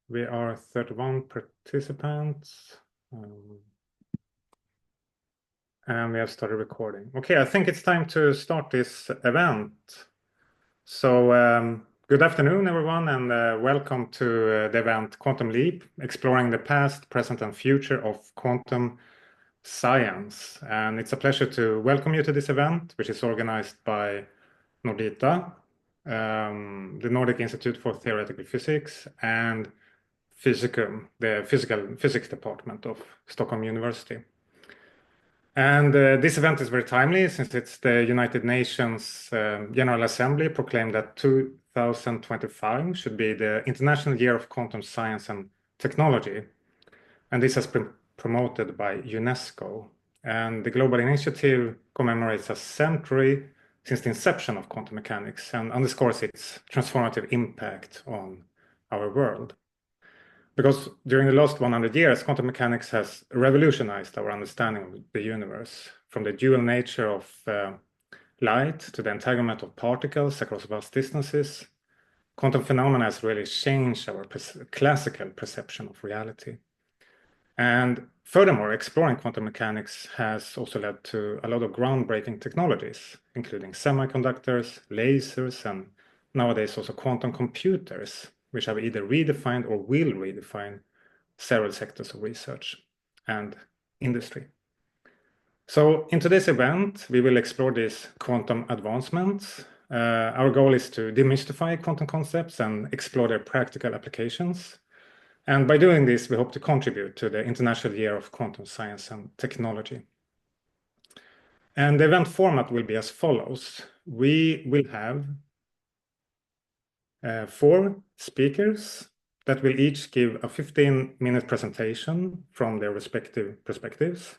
We are 31 participants. And we have started recording. Okay, I think it's time to start this event. So good afternoon, everyone, and welcome to the event Quantum Leap, exploring the past, present, and future of quantum science. And it's a pleasure to welcome you to this event, which is organized by Nordita, the Nordic Institute for Theoretical Physics, and Fysikum, the physics department of Stockholm University. And this event is very timely since it's the United Nations General Assembly proclaimed that 2025 should be the International Year of Quantum Science and Technology. And this has been promoted by UNESCO. And the global initiative commemorates a century since the inception of quantum mechanics and underscores its transformative impact on our world. Because during the last 100 years, quantum mechanics has revolutionized our understanding of the universe, from the dual nature of light to the entanglement of particles across vast distances. Quantum phenomena has really changed our classical perception of reality. And furthermore, exploring quantum mechanics has also led to a lot of groundbreaking technologies, including semiconductors, lasers, and nowadays also quantum computers, which have either redefined or will redefine several sectors of research and industry. So in today's event, we will explore these quantum advancements. Our goal is to demystify quantum concepts and explore their practical applications. And by doing this, we hope to contribute to the International Year of Quantum Science and Technology. And the event format will be as follows. We will have 4 speakers that will each give a 15-minute presentation from their respective perspectives.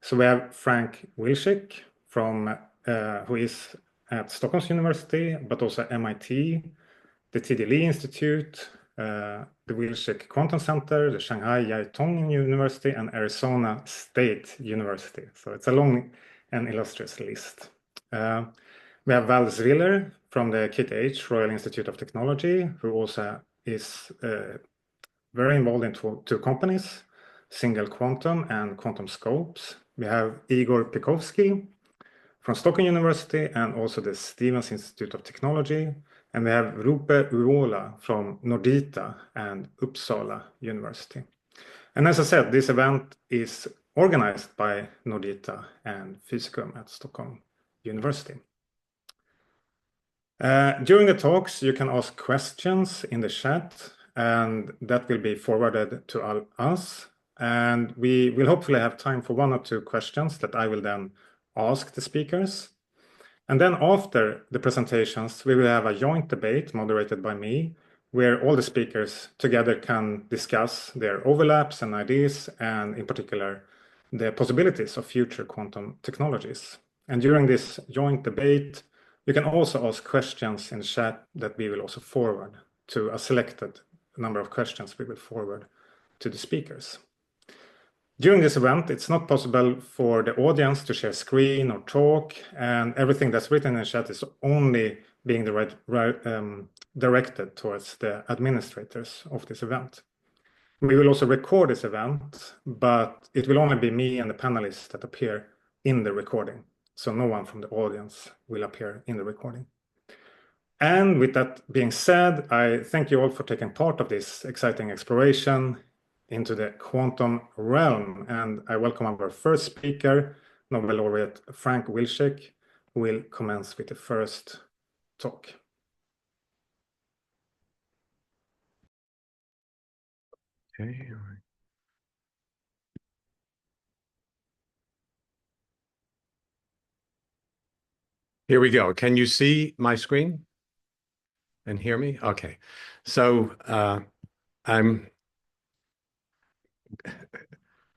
So we have Frank Wilczek, who is at Stockholm University, but also MIT, the TD Lee Institute, the Wilczek Quantum Center, the Shanghai Jiaotong University, and Arizona State University. So it's a long and illustrious list. We have Zwiller from the KTH Royal Institute of Technology, who also is very involved in two companies, Single Quantum and Quantum Scopes. We have Igor Pikovski from Stockholm University and also the Stevens Institute of Technology. And we have Roope Uola from Nordita and Uppsala University. And as I said, this event is organized by Nordita and Fysikum at Stockholm University. During the talks, you can ask questions in the chat, and that will be forwarded to us. And we will hopefully have time for 1 or 2 questions that I will then ask the speakers. And then after the presentations, we will have a joint debate moderated by me, where all the speakers together can discuss their overlaps and ideas, and in particular, the possibilities of future quantum technologies. And during this joint debate, you can also ask questions in the chat that we will also forward to a selected number of questions we will forward to the speakers. During this event, it's not possible for the audience to share screen or talk, and everything that's written in the chat is only being directed towards the administrators of this event. We will also record this event, but it will only be me and the panelists that appear in the recording. So no one from the audience will appear in the recording. And with that being said, I thank you all for taking part of this exciting exploration into the quantum realm. And I welcome our first speaker, Nobel laureate Frank Wilczek, who will commence with the first talk. Okay. Here we go. Can you see my screen and hear me? Okay. So I'm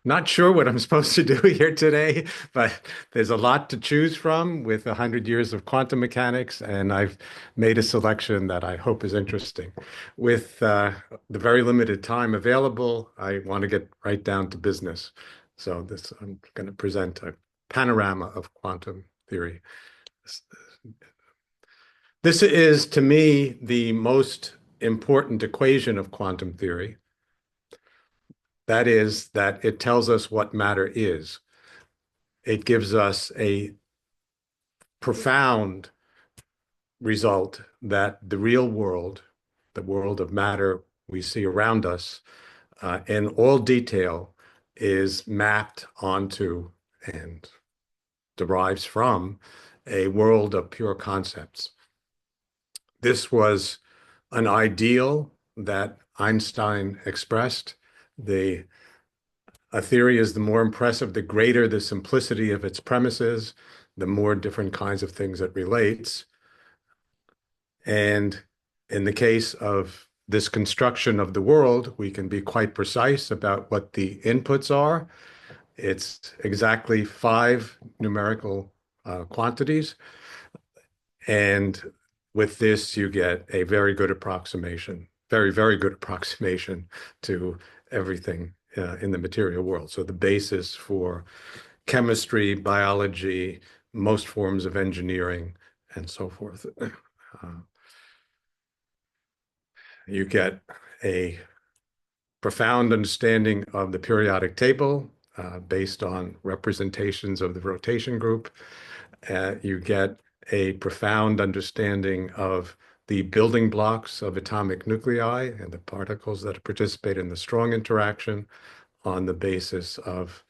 not sure what I'm supposed to do here today, but there's a lot to choose from with 100 years of quantum mechanics, and I've made a selection that I hope is interesting. With the very limited time available, I want to get right down to business. So I'm going to present a panorama of quantum theory. This is, to me, the most important equation of quantum theory. That is that it tells us what matter is. It gives us a profound result that the real world, the world of matter we see around us, in all detail, is mapped onto and derives from a world of pure concepts. This was an ideal that Einstein expressed. A theory is the more impressive, the greater the simplicity of its premises, the more different kinds of things it relates. And in the case of this construction of the world, we can be quite precise about what the inputs are. It's exactly 5 numerical quantities. And with this, you get a very good approximation, very, very good approximation to everything in the material world. So the basis for chemistry, biology, most forms of engineering, and so forth. You get a profound understanding of the periodic table based on representations of the rotation group. You get a profound understanding of the building blocks of atomic nuclei and the particles that participate in the strong interaction on the basis of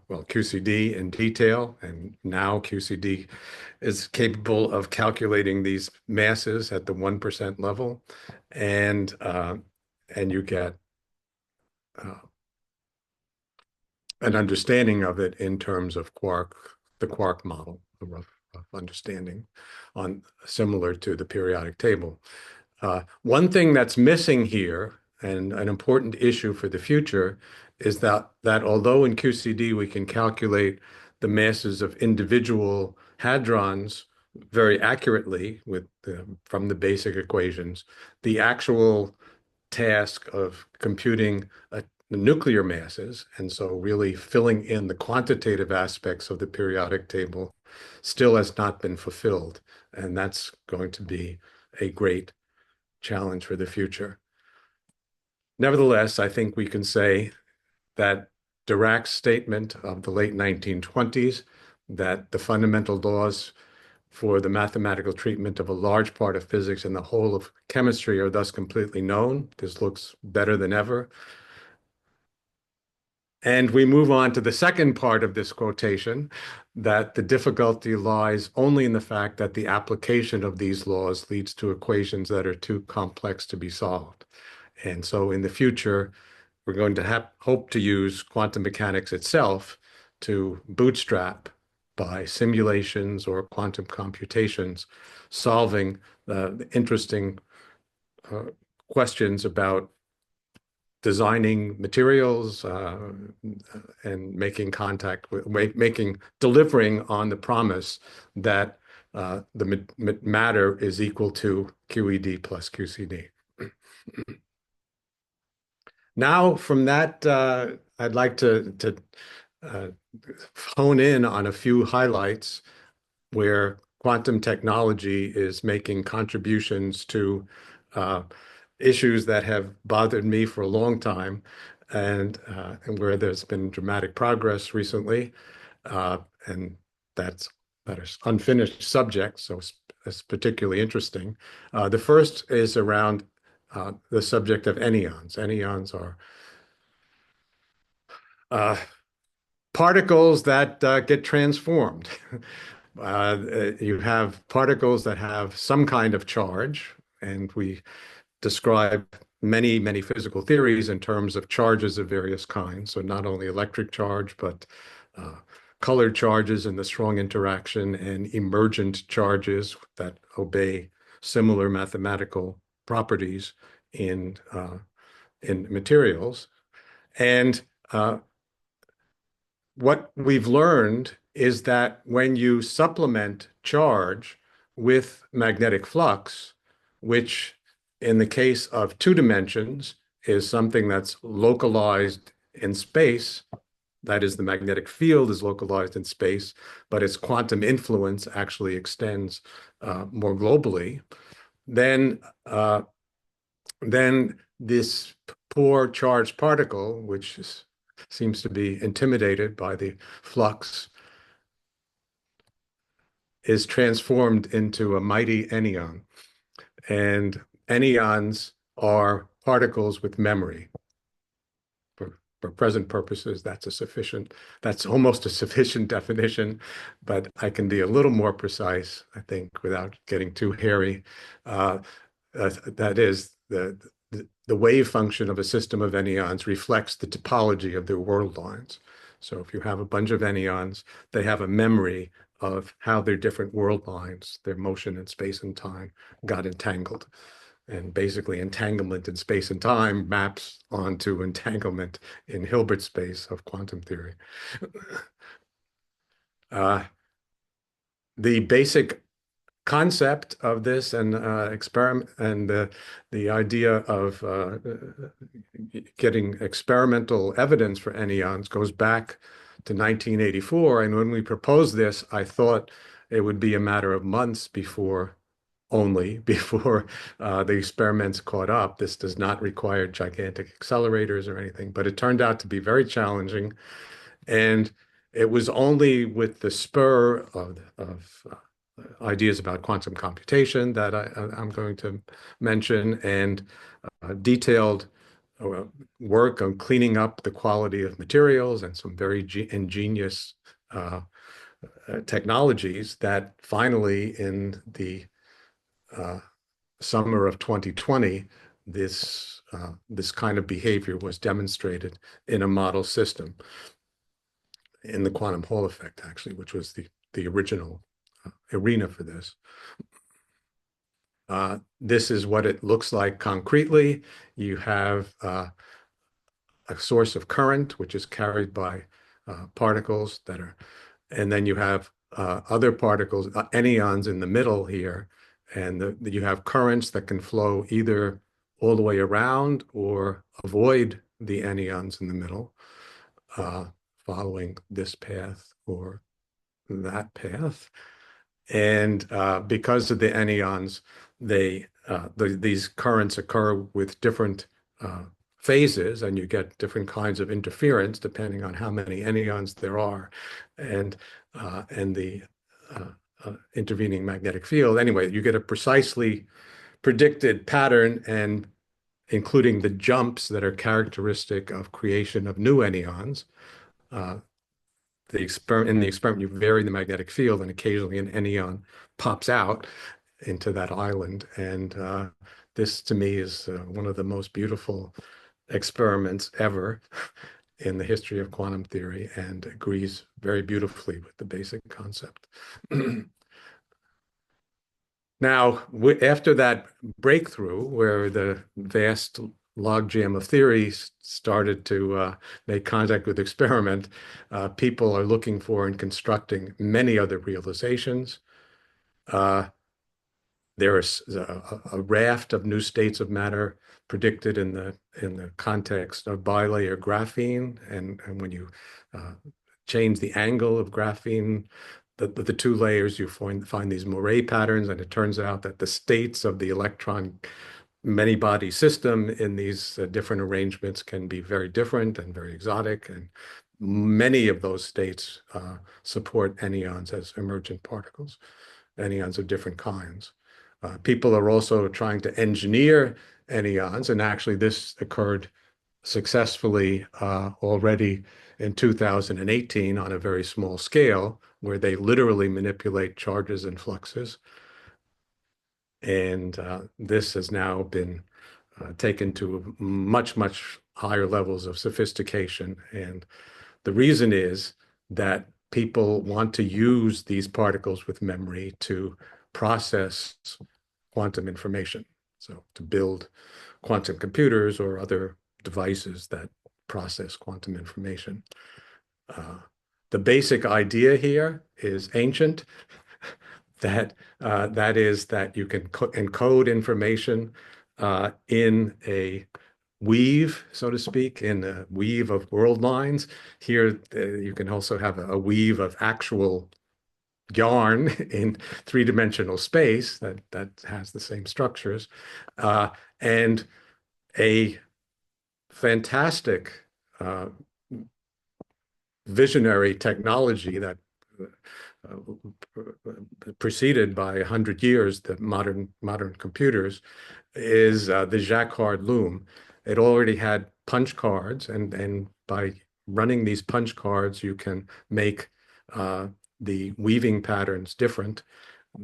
well, QCD in detail, and now QCD is capable of calculating these masses at the 1% level, and you get an understanding of it in terms of the quark model, a rough understanding on similar to the periodic table. One thing that's missing here, and an important issue for the future, is that although in QCD we can calculate the masses of individual hadrons very accurately from the basic equations, the actual task of computing the nuclear masses, and so really filling in the quantitative aspects of the periodic table, still has not been fulfilled. And that's going to be a great challenge for the future. Nevertheless, I think we can say that Dirac's statement of the late 1920s, that the fundamental laws for the mathematical treatment of a large part of physics and the whole of chemistry are thus completely known. This looks better than ever. And we move on to the second part of this quotation, that the difficulty lies only in the fact that the application of these laws leads to equations that are too complex to be solved. And so in the future, we're going to hope to use quantum mechanics itself to bootstrap by simulations or quantum computations, solving the interesting questions about designing materials and making delivering on the promise that the matter is equal to QED plus QCD. Now, from that, I'd like to hone in on a few highlights where quantum technology is making contributions to issues that have bothered me for a long time, and where there's been dramatic progress recently, and that is unfinished subject, so it's particularly interesting. The first is around the subject of anyons. Anyons are particles that get transformed. You have particles that have some kind of charge, and we describe many, many physical theories in terms of charges of various kinds. So not only electric charge, but colored charges in the strong interaction and emergent charges that obey similar mathematical properties in materials. And what we've learned is that when you supplement charge with magnetic flux, which in the case of 2 dimensions is something that's localized in space, that is, the magnetic field is localized in space, but its quantum influence actually extends more globally, then then this poor charged particle, which seems to be intimidated by the flux, is transformed into a mighty anyon. And anyons are particles with memory. For present purposes, that's almost a sufficient definition, but I can be a little more precise, I think, without getting too hairy. That is, the wave function of a system of anyons reflects the topology of their world lines. So if you have a bunch of anyons, they have a memory of how their different world lines, their motion in space and time, got entangled. And basically, entanglement in space and time maps onto entanglement in Hilbert space of quantum theory. The basic concept of this and experiment and the idea of getting experimental evidence for anyons goes back to 1984. And when we proposed this, I thought it would be a matter of months before the experiments caught up. This does not require gigantic accelerators or anything, but it turned out to be very challenging. And it was only with the spur of ideas about quantum computation that I'm going to mention, and detailed work on cleaning up the quality of materials and some very ingenious technologies that finally in the summer of 2020, this kind of behavior was demonstrated in a model system in the quantum Hall effect, actually, which was the original arena for this. This is what it looks like concretely. You have a source of current, which is carried by particles that are, and then you have other particles, anyons in the middle here, and you have currents that can flow either all the way around or avoid the anyons in the middle, following this path or that path. And because of the anyons, these currents occur with different phases, and you get different kinds of interference depending on how many anyons there are, and the intervening magnetic field. Anyway, you get a precisely predicted pattern, and including the jumps that are characteristic of creation of new anyons. In the experiment, you vary the magnetic field, and occasionally an anyon pops out into that island. And this, to me, is one of the most beautiful experiments ever in the history of quantum theory, and agrees very beautifully with the basic concept. Now, after that breakthrough, where the vast logjam of theory started to make contact with experiment, people are looking for and constructing many other realizations. There is a raft of new states of matter predicted in the context of bilayer graphene, and when you change the angle of graphene, the two layers, you find these moire patterns, and it turns out that the states of the electron many-body system in these different arrangements can be very different and very exotic, and many of those states support anyons as emergent particles, anyons of different kinds. People are also trying to engineer anyons, and actually this occurred successfully already in 2018 on a very small scale, where they literally manipulate charges and fluxes. And this has now been taken to much, much higher levels of sophistication. And the reason is that people want to use these particles with memory to process quantum information. So to build quantum computers or other devices that process quantum information. The basic idea here is ancient, that is that you can encode information in a weave, so to speak, in a weave of world lines. Here, you can also have a weave of actual yarn in three-dimensional space that has the same structures. And a fantastic visionary technology that preceded by 100 years the modern computers is the Jacquard loom. It already had punch cards, and by running these punch cards, you can make the weaving patterns different.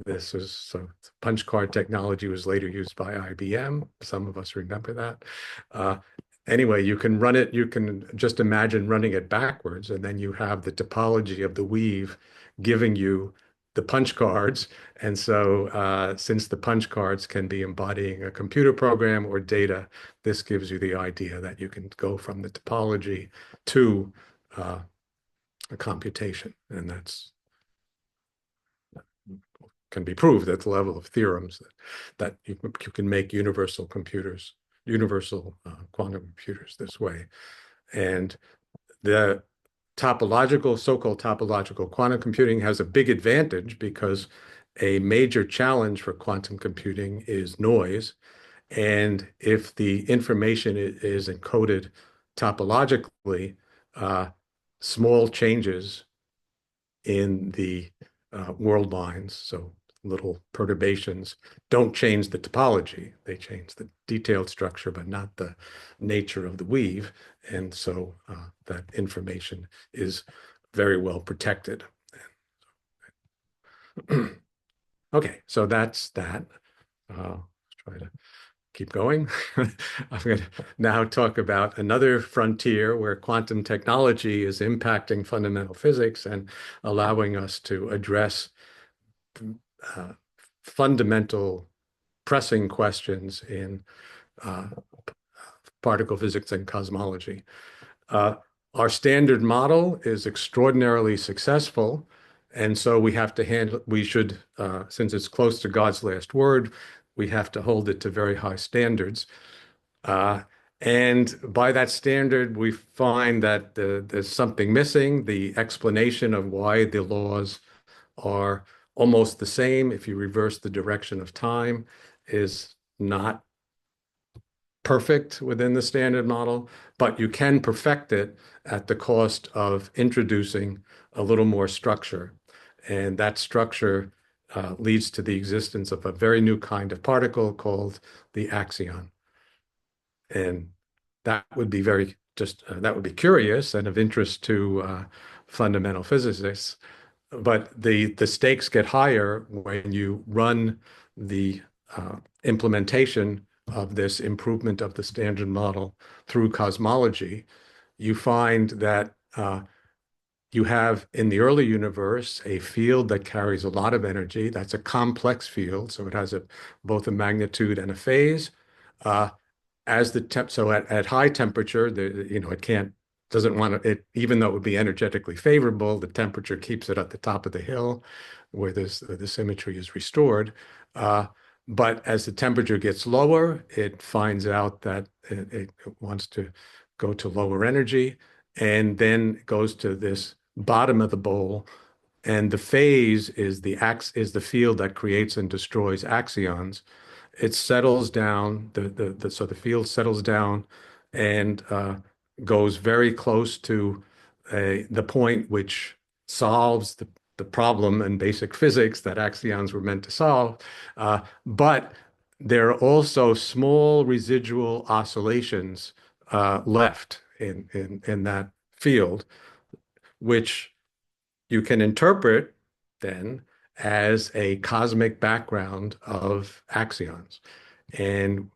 This is so punch card technology was later used by IBM. Some of us remember that. Anyway, you can run it, you can just imagine running it backwards, and then you have the topology of the weave giving you the punch cards. And so since the punch cards can be embodying a computer program or data, this gives you the idea that you can go from the topology to a computation. And that's can be proved at the level of theorems that you can make universal computers, universal quantum computers this way. And the topological, so-called topological quantum computing has a big advantage because a major challenge for quantum computing is noise. And if the information is encoded topologically, small changes in the world lines, so little perturbations, don't change the topology. They change the detailed structure, but not the nature of the weave. And so that information is very well protected. Okay, so that's that. Let's try to keep going. I'm going to now talk about another frontier where quantum technology is impacting fundamental physics and allowing us to address fundamental pressing questions in particle physics and cosmology. Our standard model is extraordinarily successful, and so we have to handle, we should, since it's close to God's last word, we have to hold it to very high standards. And by that standard, we find that there's something missing. The explanation of why the laws are almost the same if you reverse the direction of time is not perfect within the standard model, but you can perfect it at the cost of introducing a little more structure. And that structure leads to the existence of a very new kind of particle called the axion. And that would be that would be curious and of interest to fundamental physicists. But the stakes get higher when you run the implementation of this improvement of the standard model through cosmology. You find that you have in the early universe a field that carries a lot of energy. That's a complex field, so it has both a magnitude and a phase. So at high temperature, it doesn't want to, even though it would be energetically favorable, the temperature keeps it at the top of the hill where the symmetry is restored. But as the temperature gets lower, it finds out that it wants to go to lower energy, and then goes to this bottom of the bowl. And the phase is the field that creates and destroys axions. It settles down, so the field settles down and goes very close to the point which solves the problem in basic physics that axions were meant to solve. But there are also small residual oscillations left in that field, which you can interpret then as a cosmic background of axions. And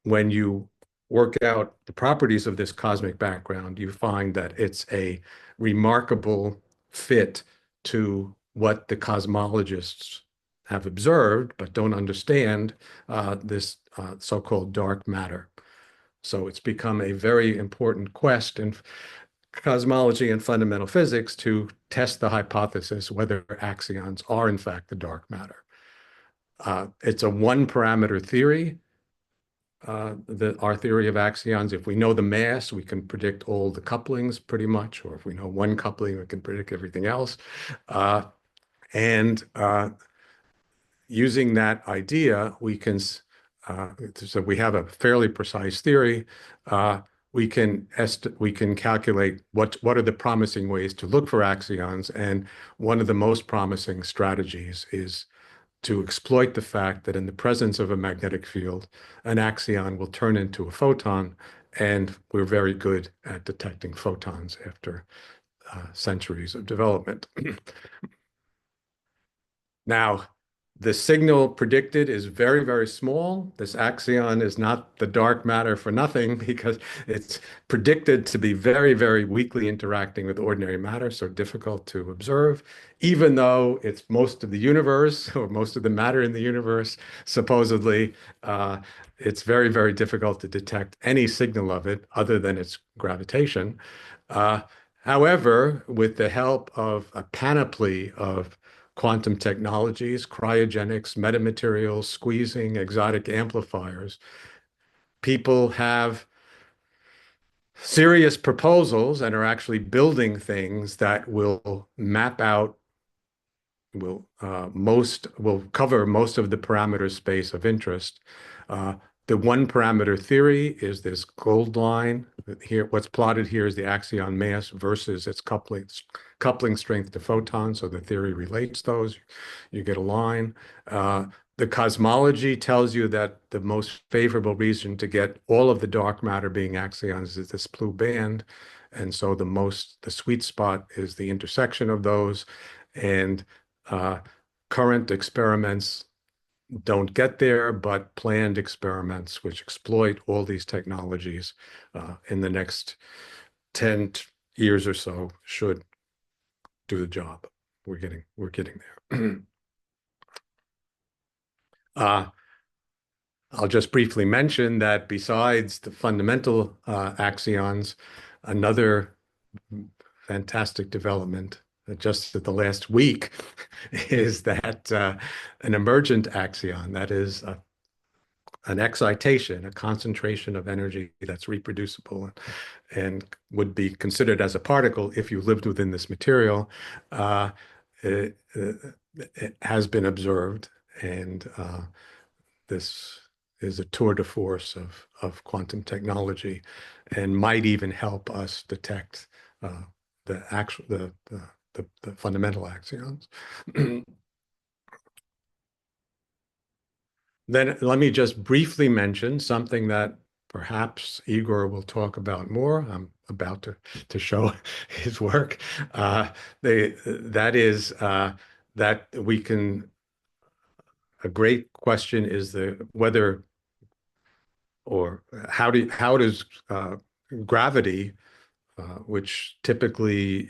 when you work out the properties of this cosmic background, you find that it's a remarkable fit to what the cosmologists have observed, but don't understand, this so-called dark matter. So it's become a very important quest in cosmology and fundamental physics to test the hypothesis whether axions are in fact the dark matter. It's a one-parameter theory, our theory of axions. If we know the mass, we can predict all the couplings pretty much, or if we know one coupling, we can predict everything else. Using that idea, we can so we have a fairly precise theory. We can calculate what are the promising ways to look for axions, and one of the most promising strategies is to exploit the fact that in the presence of a magnetic field, an axion will turn into a photon, and we're very good at detecting photons after centuries of development. Now, the signal predicted is very, very small. This axion is not the dark matter for nothing because it's predicted to be very, very weakly interacting with ordinary matter, so difficult to observe, even though it's most of the universe or most of the matter in the universe, supposedly, it's very, very difficult to detect any signal of it other than its gravitation. However, with the help of a panoply of quantum technologies, cryogenics, metamaterials, squeezing, exotic amplifiers, people have serious proposals and are actually building things that will map out, will cover most of the parameter space of interest. The one parameter theory is this gold line. Here, what's plotted here is the axion mass versus its coupling strength to photons. So the theory relates those. You get a line. The cosmology tells you that the most favorable reason to get all of the dark matter being axions is this blue band. And so the sweet spot is the intersection of those. And current experiments don't get there, but planned experiments which exploit all these technologies in the next 10 years or so should do the job. We're getting there. I'll just briefly mention that besides the fundamental axions, another fantastic development just at the last week is that an emergent axion, that is an excitation, a concentration of energy that's reproducible and would be considered as a particle if you lived within this material, it has been observed, and this is a tour de force of quantum technology, and might even help us detect the fundamental axions. Then let me just briefly mention something that perhaps Igor will talk about more. I'm about to show his work. That is that we can. A great question is whether or how does gravity, which typically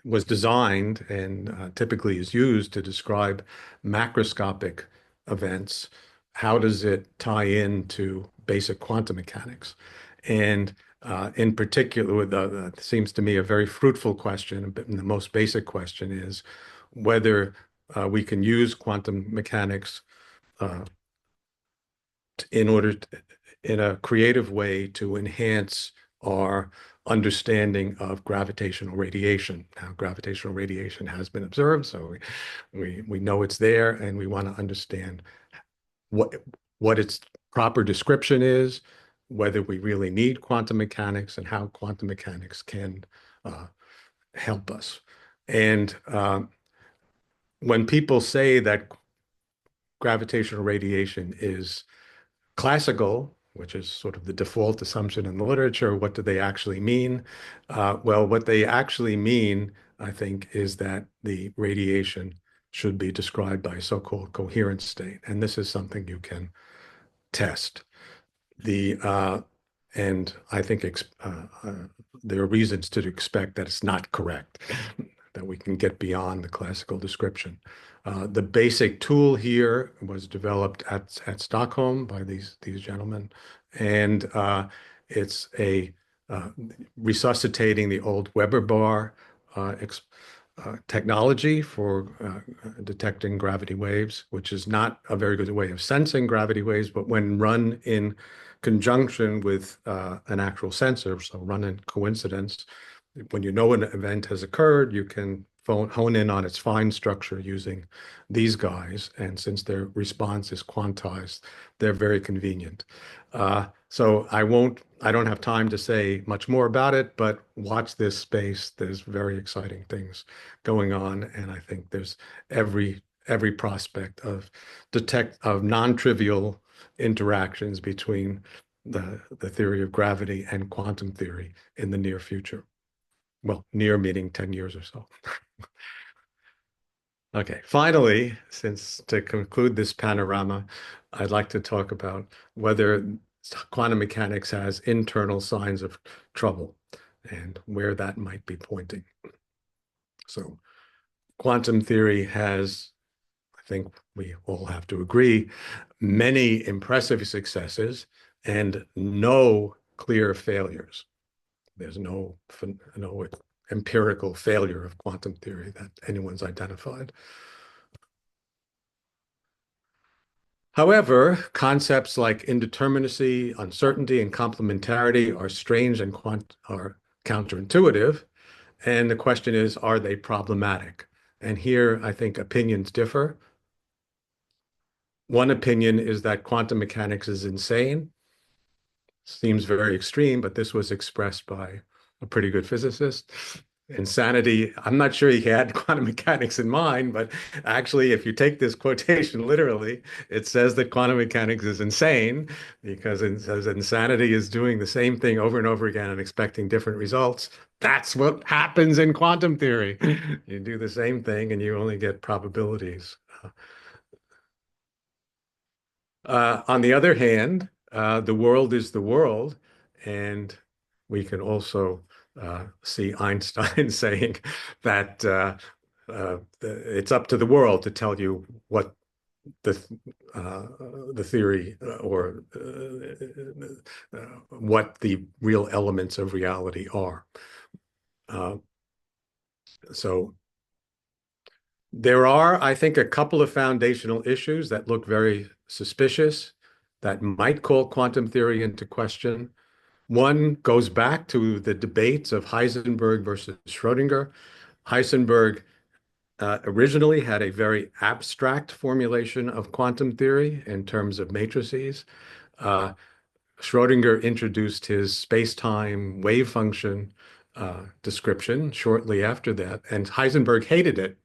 was designed and typically is used to describe macroscopic events, how does it tie into basic quantum mechanics? And in particular, that seems to me a very fruitful question, but the most basic question is whether we can use quantum mechanics in a creative way to enhance our understanding of gravitational radiation. Now, gravitational radiation has been observed, so we know it's there, and we want to understand what its proper description is, whether we really need quantum mechanics, and how quantum mechanics can help us. And when people say that gravitational radiation is classical, which is sort of the default assumption in the literature, what do they actually mean? Well, what they actually mean, I think, is that the radiation should be described by a so-called coherent state. And this is something you can test. And I think there are reasons to expect that it's not correct, that we can get beyond the classical description. The basic tool here was developed at Stockholm by these gentlemen, and it's resuscitating the old Weber bar technology for detecting gravity waves, which is not a very good way of sensing gravity waves, but when run in conjunction with an actual sensor, so run in coincidence, when you know an event has occurred, you can hone in on its fine structure using these guys. And since their response is quantized, they're very convenient. So I don't have time to say much more about it, but watch this space. There's very exciting things going on. And I think there's every prospect of non-trivial interactions between the theory of gravity and quantum theory in the near future. Well, near meaning 10 years or so. Okay, finally, since to conclude this panorama, I'd like to talk about whether quantum mechanics has internal signs of trouble and where that might be pointing. So quantum theory has, I think we all have to agree, many impressive successes and no clear failures. There's no empirical failure of quantum theory that anyone's identified. However, concepts like indeterminacy, uncertainty, and complementarity are strange and are counterintuitive. And the question is, are they problematic? And here, I think opinions differ. One opinion is that quantum mechanics is insane. Seems very extreme, but this was expressed by a pretty good physicist. Insanity, I'm not sure he had quantum mechanics in mind, but actually, if you take this quotation literally, it says that quantum mechanics is insane because it says insanity is doing the same thing over and over again and expecting different results. That's what happens in quantum theory. You do the same thing and you only get probabilities. On the other hand, the world is the world, and we can also see Einstein saying that it's up to the world to tell you what the theory or what the real elements of reality are. So there are, I think, a couple of foundational issues that look very suspicious that might call quantum theory into question. One goes back to the debates of Heisenberg versus Schrödinger. Heisenberg originally had a very abstract formulation of quantum theory in terms of matrices. Schrödinger introduced his space-time wave function description shortly after that, and Heisenberg hated it.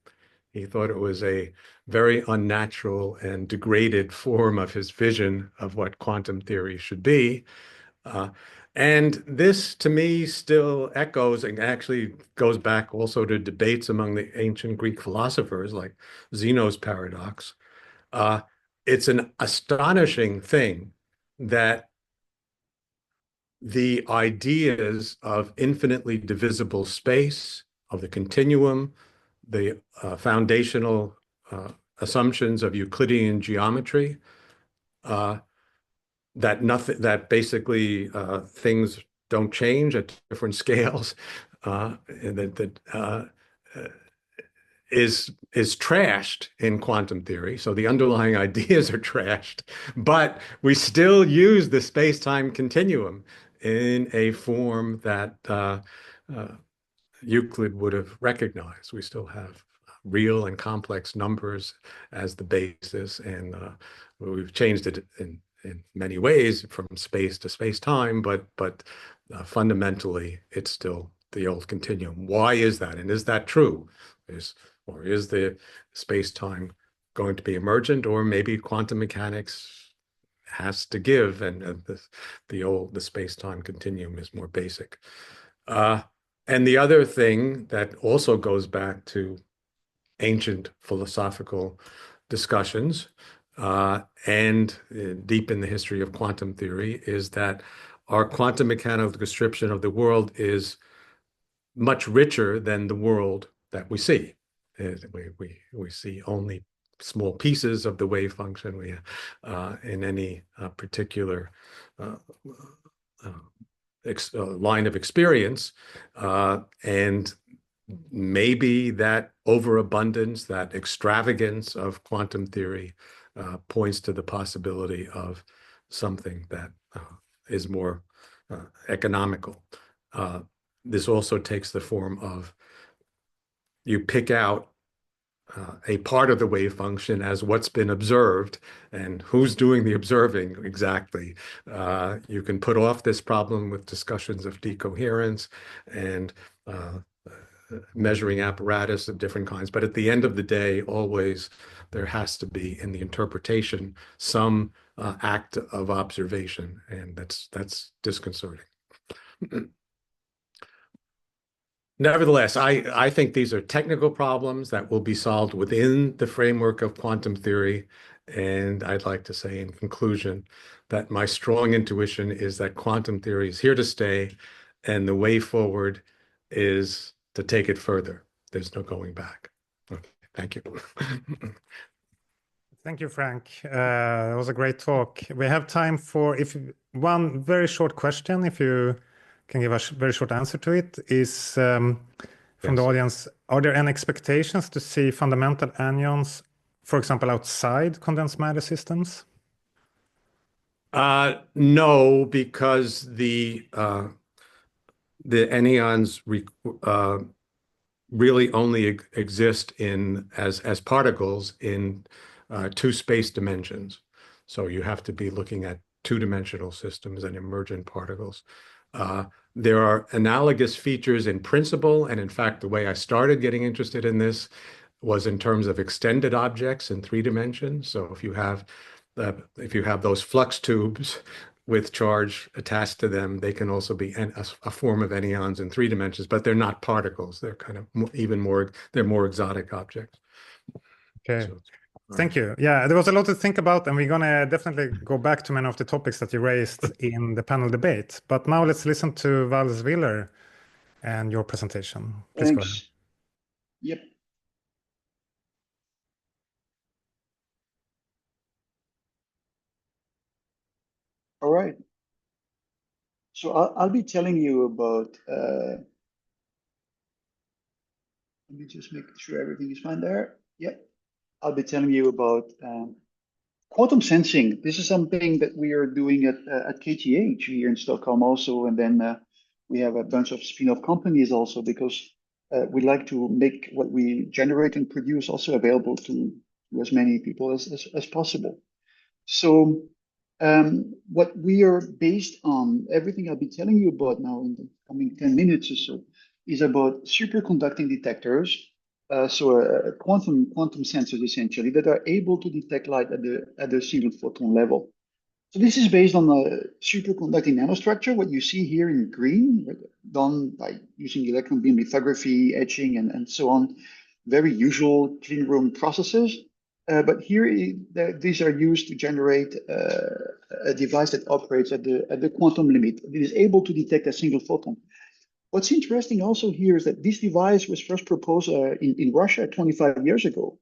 He thought it was a very unnatural and degraded form of his vision of what quantum theory should be. And this, to me, still echoes and actually goes back also to debates among the ancient Greek philosophers like Zeno's paradox. It's an astonishing thing that the ideas of infinitely divisible space, of the continuum, the foundational assumptions of Euclidean geometry, that basically things don't change at different scales, is trashed in quantum theory. So the underlying ideas are trashed, but we still use the space-time continuum in a form that Euclid would have recognized. We still have real and complex numbers as the basis, and we've changed it in many ways from space to space-time, but fundamentally, it's still the old continuum. Why is that? And is that true? Is the space-time going to be emergent, or maybe quantum mechanics has to give, and the space-time continuum is more basic? And the other thing that also goes back to ancient philosophical discussions and deep in the history of quantum theory is that our quantum mechanical description of the world is much richer than the world that we see. We see only small pieces of the wave function in any particular line of experience, and maybe that overabundance, that extravagance of quantum theory points to the possibility of something that is more economical. This also takes the form of you pick out a part of the wave function as what's been observed and who's doing the observing exactly. You can put off this problem with discussions of decoherence and measuring apparatus of different kinds. But at the end of the day, always there has to be in the interpretation some act of observation, and that's disconcerting. Nevertheless, I think these are technical problems that will be solved within the framework of quantum theory. And I'd like to say in conclusion that my strong intuition is that quantum theory is here to stay, and the way forward is to take it further. There's no going back. Okay, thank you. Thank you, Frank. That was a great talk. We have time for one very short question, if you can give a very short answer to it, is from the audience. Are there any expectations to see fundamental anyons, for example, outside condensed matter systems? No, because the anyons really only exist as particles in two space dimensions. So you have to be looking at two-dimensional systems and emergent particles. There are analogous features in principle, and in fact, the way I started getting interested in this was in terms of extended objects in 3 dimensions. So if you have those flux tubes with charge attached to them, they can also be a form of anyons in 3 dimensions, but they're not particles. They're kind of they're more exotic objects. Okay. So, thank you. Yeah, there was a lot to think about, and we're going to definitely go back to many of the topics that you raised in the panel debate. But now let's listen to Zwiller and your presentation. Please go ahead. Yep. All right. So I'll be telling you about, let me just make sure everything is fine there. Yep. I'll be telling you about quantum sensing. This is something that we are doing at KTH here in Stockholm also. And then we have a bunch of spin-off companies also, because we like to make what we generate and produce also available to as many people as possible. So what we are based on, everything I'll be telling you about now in the coming 10 minutes or so, is about superconducting detectors. Quantum sensors essentially that are able to detect light at the single photon level. So this is based on a superconducting nanostructure. What you see here in green, done by using electron beam lithography, etching, and so on. Very usual clean room processes. But here, these are used to generate a device that operates at the quantum limit. It is able to detect a single photon. What's interesting also here is that this device was first proposed in Russia 25 years ago.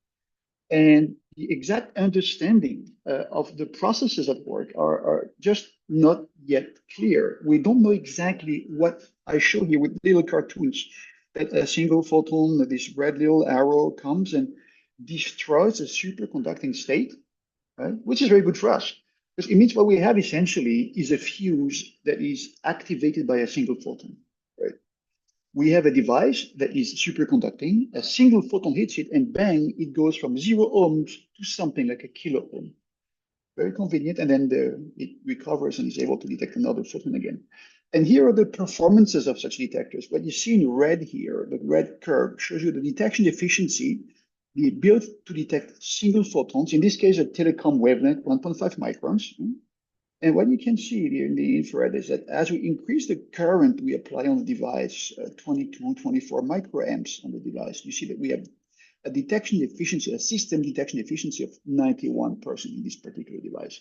And the exact understanding of the processes at work are just not yet clear. We don't know exactly what I show here with little cartoons, that a single photon, this red little arrow comes and destroys a superconducting state, right? Which is very good for us, because it means what we have essentially is a fuse that is activated by a single photon, right? We have a device that is superconducting, a single photon hits it, and bang, it goes from 0 ohms to something like a kilo ohm. Very convenient, and then it recovers and is able to detect another photon again. And here are the performances of such detectors. What you see in red here, the red curve, shows you the detection efficiency, the ability to detect single photons, in this case, a telecom wavelength, 1.5 microns. And what you can see here in the infrared is that as we increase the current we apply on the device, 22, 24 microamps on the device, you see that we have a detection efficiency, a system detection efficiency of 91% in this particular device.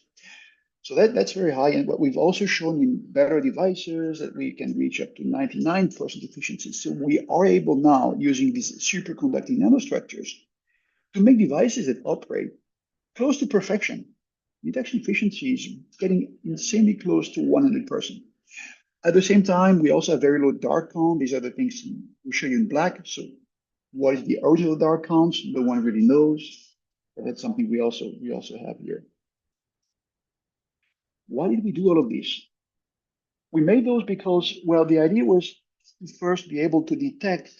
So that's very high. And what we've also shown in better devices that we can reach up to 99% efficiency. So we are able now, using these superconducting nanostructures, to make devices that operate close to perfection. Detection efficiency is getting insanely close to 100%. At the same time, we also have very low dark count. These are the things we show you in black. So what is the original dark counts? No one really knows. But that's something we also have here. Why did we do all of this? We made those because, well, the idea was to first be able to detect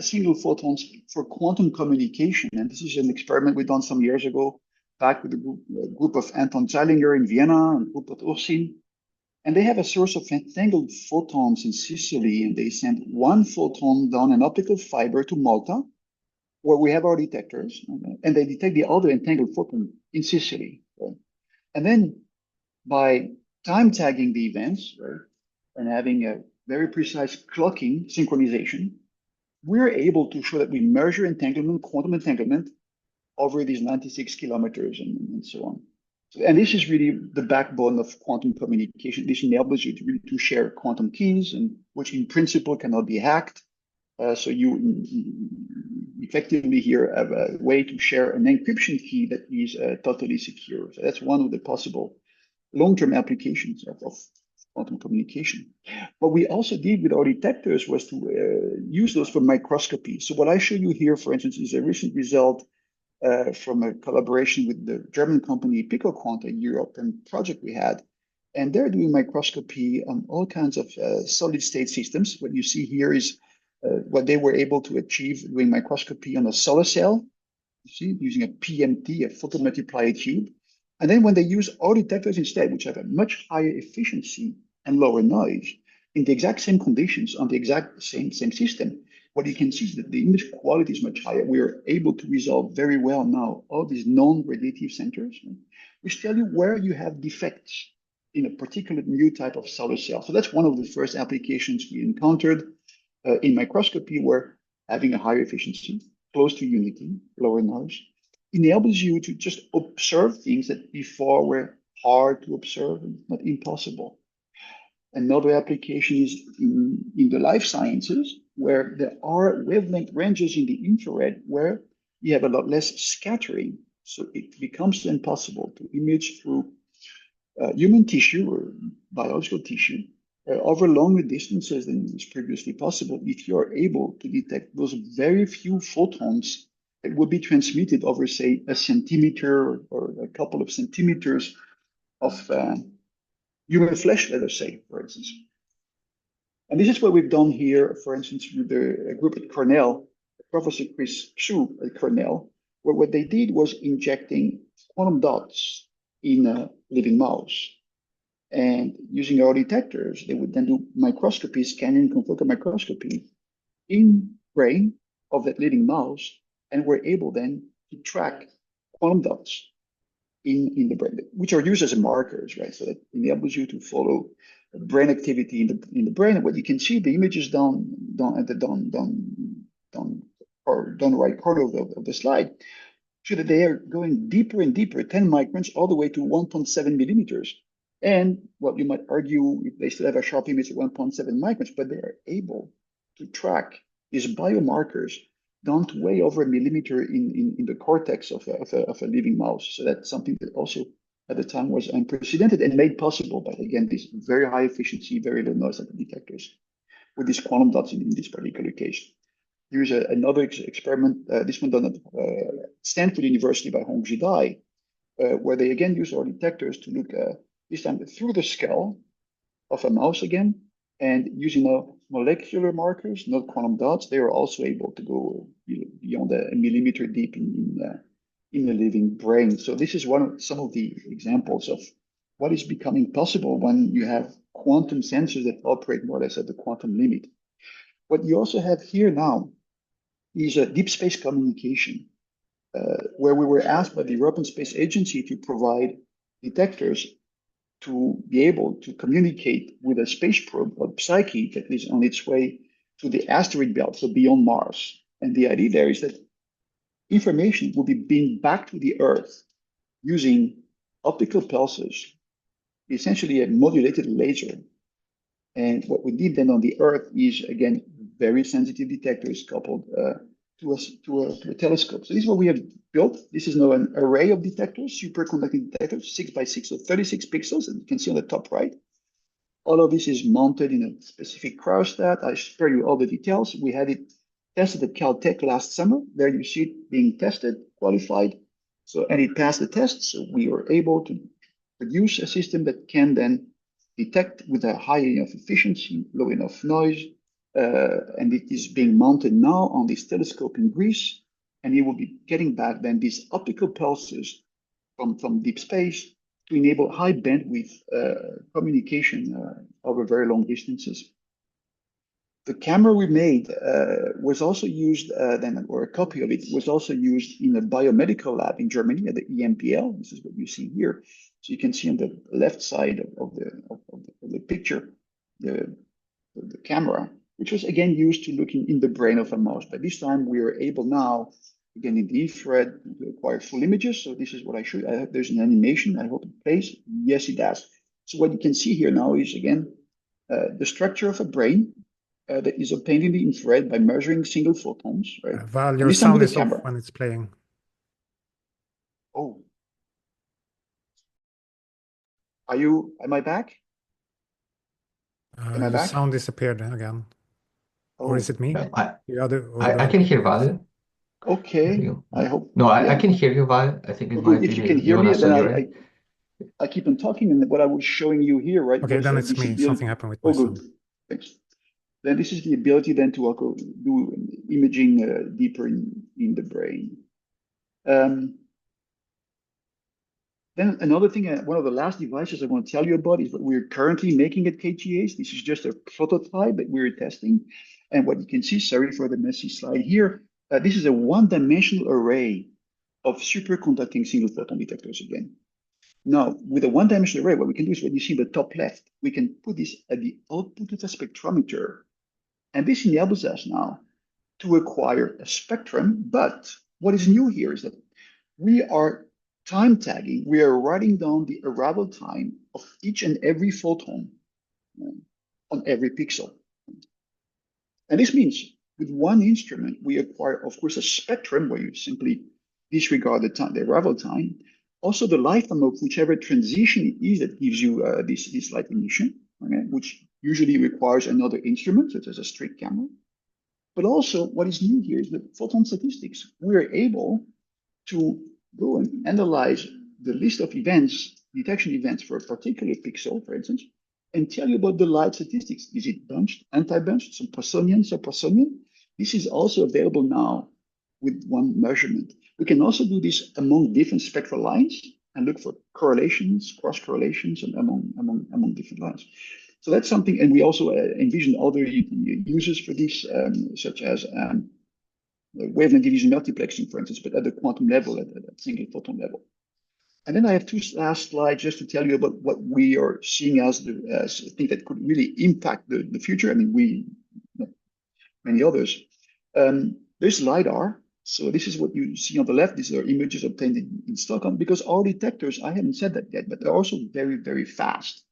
single photons for quantum communication. And this is an experiment we done some years ago, back with a group of Anton Zeilinger in Vienna and Rupert Ursin. And they have a source of entangled photons in Sicily, and they send one photon down an optical fiber to Malta, where we have our detectors, and they detect the other entangled photon in Sicily. Right? And then by time tagging the events, right, and having a very precise clocking synchronization, we're able to show that we measure entanglement, quantum entanglement, over these 96 kilometers and so on. And this is really the backbone of quantum communication. This enables you to really to share quantum keys, and which in principle cannot be hacked. So you effectively here have a way to share an encryption key that is totally secure. So that's one of the possible long-term applications of quantum communication. What we also did with our detectors was to use those for microscopy. So what I show you here, for instance, is a recent result from a collaboration with the German company Pikovski in Europe and project we had. And they're doing microscopy on all kinds of solid state systems. What you see here is what they were able to achieve doing microscopy on a solar cell, you see, using a PMT, a photomultiplier tube. And then when they use our detectors instead, which have a much higher efficiency and lower noise, in the exact same conditions on the exact same system, what you can see is that the image quality is much higher. We are able to resolve very well now all these non-radiative centers, which tell you where you have defects in a particular new type of solar cell. So that's one of the first applications we encountered in microscopy, where having a higher efficiency, close to unity, lower noise, enables you to just observe things that before were hard to observe and not impossible. Another application is in the life sciences, where there are wavelength ranges in the infrared where you have a lot less scattering. So it becomes then possible to image through human tissue or biological tissue over longer distances than was previously possible if you're able to detect those very few photons that would be transmitted over, say, a centimeter or a couple of centimeters of human flesh, let us say, for instance. And this is what we've done here, for instance, with the group at Cornell, Professor Chris Xu at Cornell, where what they did was injecting quantum dots in a living mouse. And using our detectors, they would then do microscopy, scanning confocal microscopy in brain of that living mouse, and were able then to track quantum dots in the brain, which are used as markers, right? So that enables you to follow brain activity in the brain. And what you can see, the images down at the down right corner of the slide, show that they are going deeper and deeper, 10 microns, all the way to 1.7 millimeters. And what you might argue, if they still have a sharp image at 1.7 microns, but they are able to track these biomarkers down to way over a millimeter in the cortex of a living mouse. So that's something that also at the time was unprecedented and made possible by, again, this very high efficiency, very low noise detectors with these quantum dots in this particular case. Here's another experiment, this one done at Stanford University by Hongji Dai, where they again use our detectors to look this time through the skull of a mouse again, and using molecular markers, not quantum dots, they are also able to go beyond a millimeter deep in the living brain. So this is some of the examples of what is becoming possible when you have quantum sensors that operate more or less at the quantum limit. What you also have here now is a deep space communication, where we were asked by the European Space Agency to provide detectors to be able to communicate with a space probe called Psyche that is on its way to the asteroid belt, so beyond Mars. And the idea there is that information will be beamed back to the Earth using optical pulses, essentially a modulated laser. And what we did then on the Earth is, again, very sensitive detectors coupled to a telescope. So this is what we have built. This is now an array of detectors, superconducting detectors, 6 by 6, so 36 pixels, and you can see on the top right. All of this is mounted in a specific cryostat. I spare you all the details. We had it tested at Caltech last summer. There you see it being tested, qualified. So, and it passed the test. So we were able to produce a system that can then detect with a high enough efficiency, low enough noise, and it is being mounted now on this telescope in Greece, and it will be getting back then these optical pulses from deep space to enable high bandwidth communication over very long distances. The camera we made was also used then, or a copy of it was also used in a biomedical lab in Germany at the EMPL. This is what you see here. So you can see on the left side of the picture, the camera, which was again used to look in the brain of a mouse. But this time we are able now, again in the infrared, to acquire full images. So this is what I showed. There's an animation. I hope it plays. Yes, it does. So what you can see here now is again the structure of a brain that is obtained in the infrared by measuring single photons. Right. Val, your sound is off when it's playing. Oh. Am I back? Am I The back? sound disappeared again. Oh. Or is it me? I can hear Val. Okay. I hope. No, I can hear you, Val. I think it might be if you can hear me, Jonas then I keep on talking, and what I was showing you here, right? Okay, then it's me. Something happened with my sound. Good. Thanks. Then this is the ability then to also do imaging deeper in the brain. Then another thing, one of the last devices I want to tell you about is what we're currently making at KTH. This is just a prototype that we're testing. And what you can see, sorry for the messy slide here, this is a one-dimensional array of superconducting single photon detectors again. Now, with a one-dimensional array, what we can do is what you see in the top left, we can put this at the output of a spectrometer. And this enables us now to acquire a spectrum. But what is new here is that we are time tagging, we are writing down the arrival time of each and every photon on every pixel. And this means with one instrument, we acquire, of course, a spectrum where you simply disregard the arrival time, also the lifetime of whichever transition it is that gives you this light emission, okay, which usually requires another instrument, such as a straight camera. But also what is new here is the photon statistics. We're able to go and analyze the list of events, detection events for a particular pixel, for instance, and tell you about the light statistics. Is it bunched, anti-bunched, some Poissonian, sub-Poissonian? This is also available now with one measurement. We can also do this among different spectral lines and look for correlations, cross-correlations, and among different lines. So that's something, and we also envision other uses for this, such as wavelength division multiplexing, for instance, but at the quantum level, at single photon level. And then I have two last slides just to tell you about what we are seeing as a thing that could really impact the future. I mean, many others. There's LiDAR. So this is what you see on the left. These are images obtained in Stockholm, because our detectors, I haven't said that yet, but they're also very, very fast.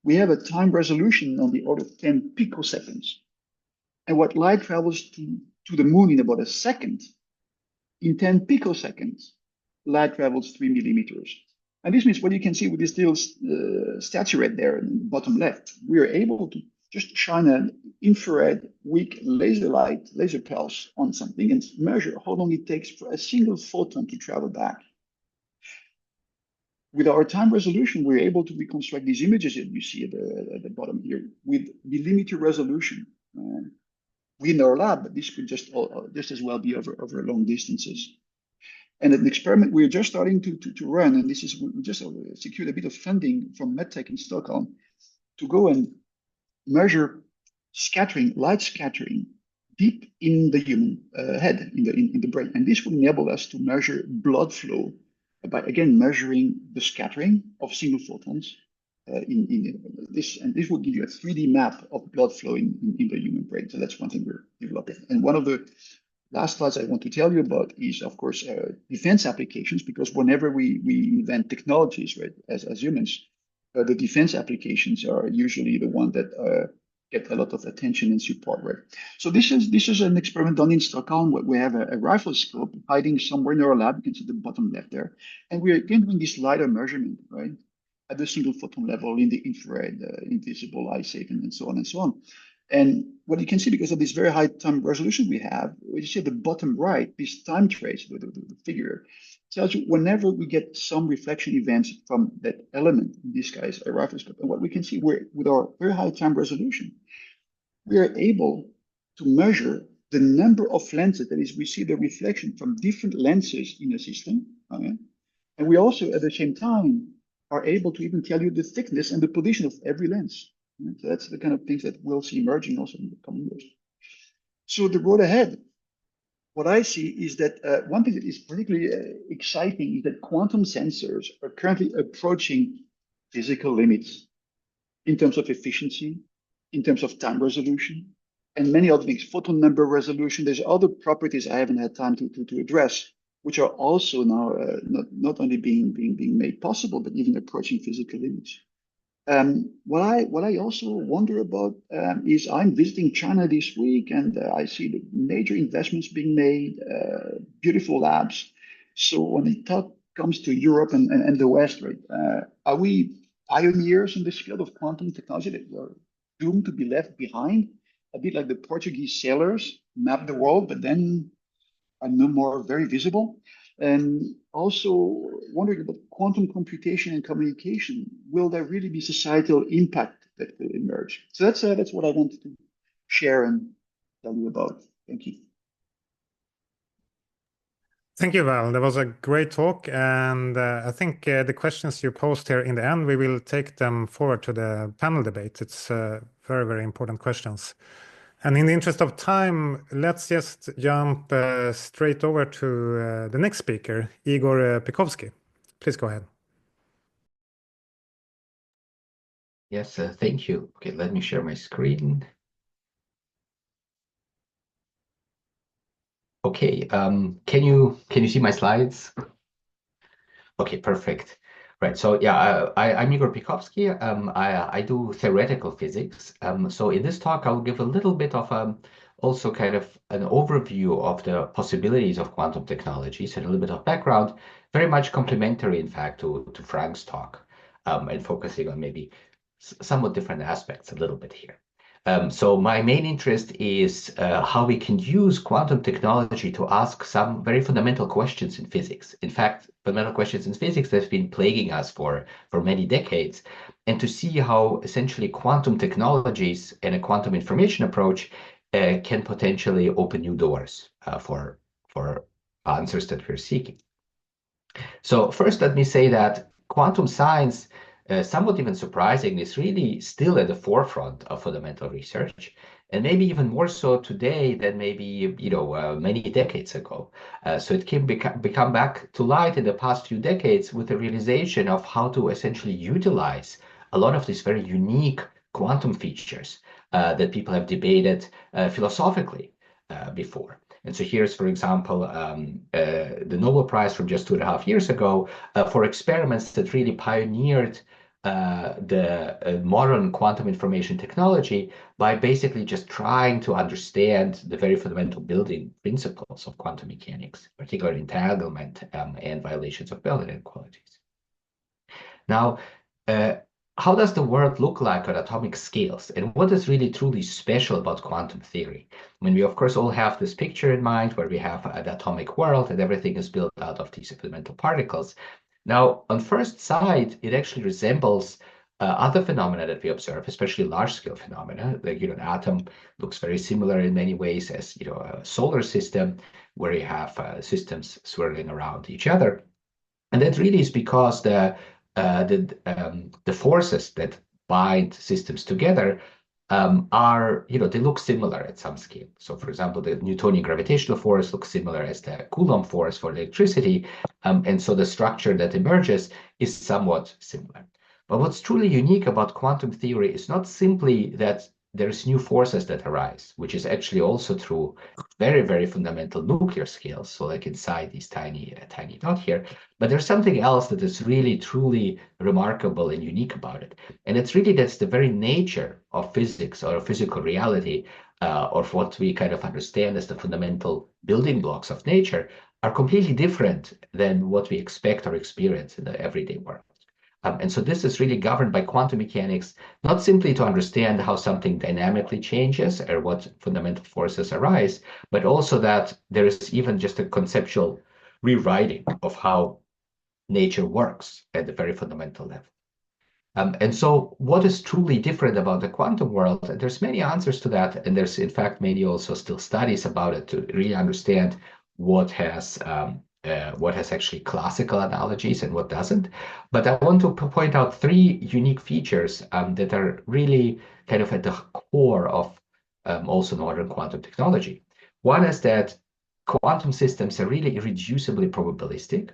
We have a time resolution on the order of 10 picoseconds. And what light travels to the moon in about a second, in 10 picoseconds, light travels 3 millimeters. And this means what you can see with this little statue right there in the bottom left, we are able to just shine an infrared weak laser pulse on something and measure how long it takes for a single photon to travel back. With our time resolution, we're able to reconstruct these images that you see at the bottom here with millimeter resolution. Within our lab, but this could just as well be over long distances. And an experiment we're just starting to run, and this is, we just secured a bit of funding from MedTech in Stockholm to go and measure light scattering deep in the human head, in the brain. And this will enable us to measure blood flow by, again, measuring the scattering of single photons in this. And this will give you a 3D map of blood flow in the human brain. So that's one thing we're developing. And one of the last slides I want to tell you about is, of course, defense applications, because whenever we invent technologies, right, as humans, the defense applications are usually the one that get a lot of attention and support, right? So this is an experiment done in Stockholm where we have a rifle scope hiding somewhere in our lab. You can see the bottom left there. And we're again doing this LiDAR measurement, right? At the single photon level, in the infrared, invisible, eye safe, and so on and so on. And what you can see, because of this very high time resolution we have, what you see at the bottom right, this time trace, the figure, tells you whenever we get some reflection events from that element, in this case, a rifle scope. And what we can see with our very high time resolution, we are able to measure the number of lenses, that is, we see the reflection from different lenses in a system. Okay? And we also, at the same time, are able to even tell you the thickness and the position of every lens. Right? So that's the kind of things that we'll see emerging also in the coming years. So the road ahead, what I see is that one thing that is particularly exciting is that quantum sensors are currently approaching physical limits in terms of efficiency, in terms of time resolution, and many other things, photon number resolution. There's other properties I haven't had time to address, which are also now not only being made possible, but even approaching physical limits. What I also wonder about is I'm visiting China this week, and I see the major investments being made, beautiful labs. So when it comes to Europe and the West, right, are we pioneers in this field of quantum technology that we're doomed to be left behind? A bit like the Portuguese sailors mapped the world, but then are no more very visible. And also wondering about quantum computation and communication. Will there really be societal impact that will emerge? So that's what I wanted to share and tell you about. Thank you. Thank you, Val. That was a great talk. And I think the questions you posed here in the end, we will take them forward to the panel debate. It's very, very important questions. And in the interest of time, let's just jump straight over to the next speaker, Igor Pikovski. Please go ahead. Yes, thank you. Okay, let me share my screen. Okay, can you see my slides? Okay, perfect. Right, so yeah, I'm Igor Pikovski. I do theoretical physics. So in this talk, I'll give a little bit of also kind of an overview of the possibilities of quantum technologies and a little bit of background, very much complementary, in fact, to Frank's talk, and focusing on maybe somewhat different aspects a little bit here. So my main interest is how we can use quantum technology to ask some very fundamental questions in physics. In fact, fundamental questions in physics that have been plaguing us for many decades, and to see how essentially quantum technologies and a quantum information approach can potentially open new doors for answers that we're seeking. So first, let me say that quantum science, somewhat even surprising, is really still at the forefront of fundamental research, and maybe even more so today than maybe many decades ago. So it can become back to light in the past few decades with the realization of how to essentially utilize a lot of these very unique quantum features that people have debated philosophically before. And so here's, for example, the Nobel Prize from just 2.5 years ago for experiments that really pioneered the modern quantum information technology by basically just trying to understand the very fundamental building principles of quantum mechanics, particularly entanglement and violations of Bell inequalities. Now, how does the world look like on atomic scales, and what is really truly special about quantum theory? I mean, we of course all have this picture in mind where we have an atomic world and everything is built out of these fundamental particles. Now, on first sight, it actually resembles other phenomena that we observe, especially large-scale phenomena. Like, an atom looks very similar in many ways as a solar system, where you have systems swirling around each other, and that really is because the forces that bind systems together are, they look similar at some scale. So, for example, the Newtonian gravitational force looks similar as the Coulomb force for electricity, and so the structure that emerges is somewhat similar. But what's truly unique about quantum theory is not simply that there's new forces that arise, which is actually also true very, very fundamental nuclear scales, so like inside these tiny dot here, but there's something else that is really, truly remarkable and unique about it. And it's really that's the very nature of physics or physical reality, or what we kind of understand as the fundamental building blocks of nature, are completely different than what we expect or experience in the everyday world. And so this is really governed by quantum mechanics, not simply to understand how something dynamically changes or what fundamental forces arise, but also that there is even just a conceptual rewriting of how nature works at the very fundamental level. And so what is truly different about the quantum world? And there's many answers to that. And there's, in fact, many also still studies about it to really understand what has actually classical analogies and what doesn't. But I want to point out three unique features that are really kind of at the core of also modern quantum technology. One is that quantum systems are really irreducibly probabilistic.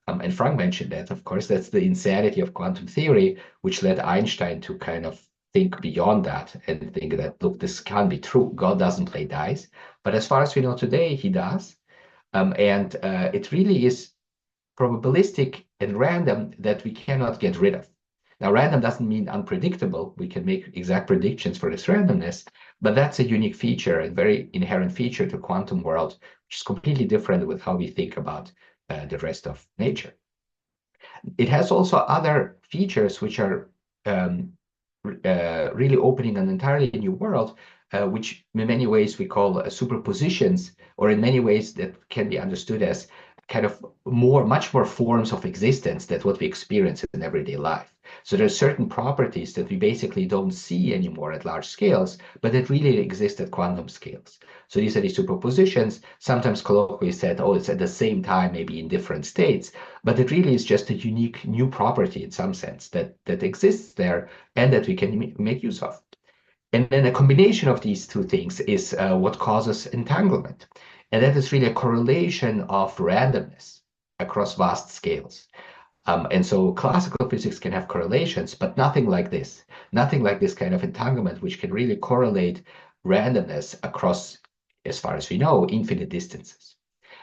And Frank mentioned that, of course, that's the insanity of quantum theory, which led Einstein to kind of think beyond that and think that, look, this can't be true. God doesn't play dice. But as far as we know today, he does. And it really is probabilistic and random that we cannot get rid of. Now, random doesn't mean unpredictable. We can make exact predictions for this randomness, but that's a unique feature and very inherent feature to quantum world, which is completely different with how we think about the rest of nature. It has also other features which are really opening an entirely new world, which in many ways we call superpositions, or in many ways that can be understood as kind of much more forms of existence than what we experience in everyday life. So there's certain properties that we basically don't see anymore at large scales, but that really exist at quantum scales. So these are the superpositions, sometimes colloquially said, oh, it's at the same time, maybe in different states, but it really is just a unique new property in some sense that exists there and that we can make use of. And then a combination of these two things is what causes entanglement. And that is really a correlation of randomness across vast scales. And so classical physics can have correlations, but nothing like this kind of entanglement, which can really correlate randomness across, as far as we know, infinite distances.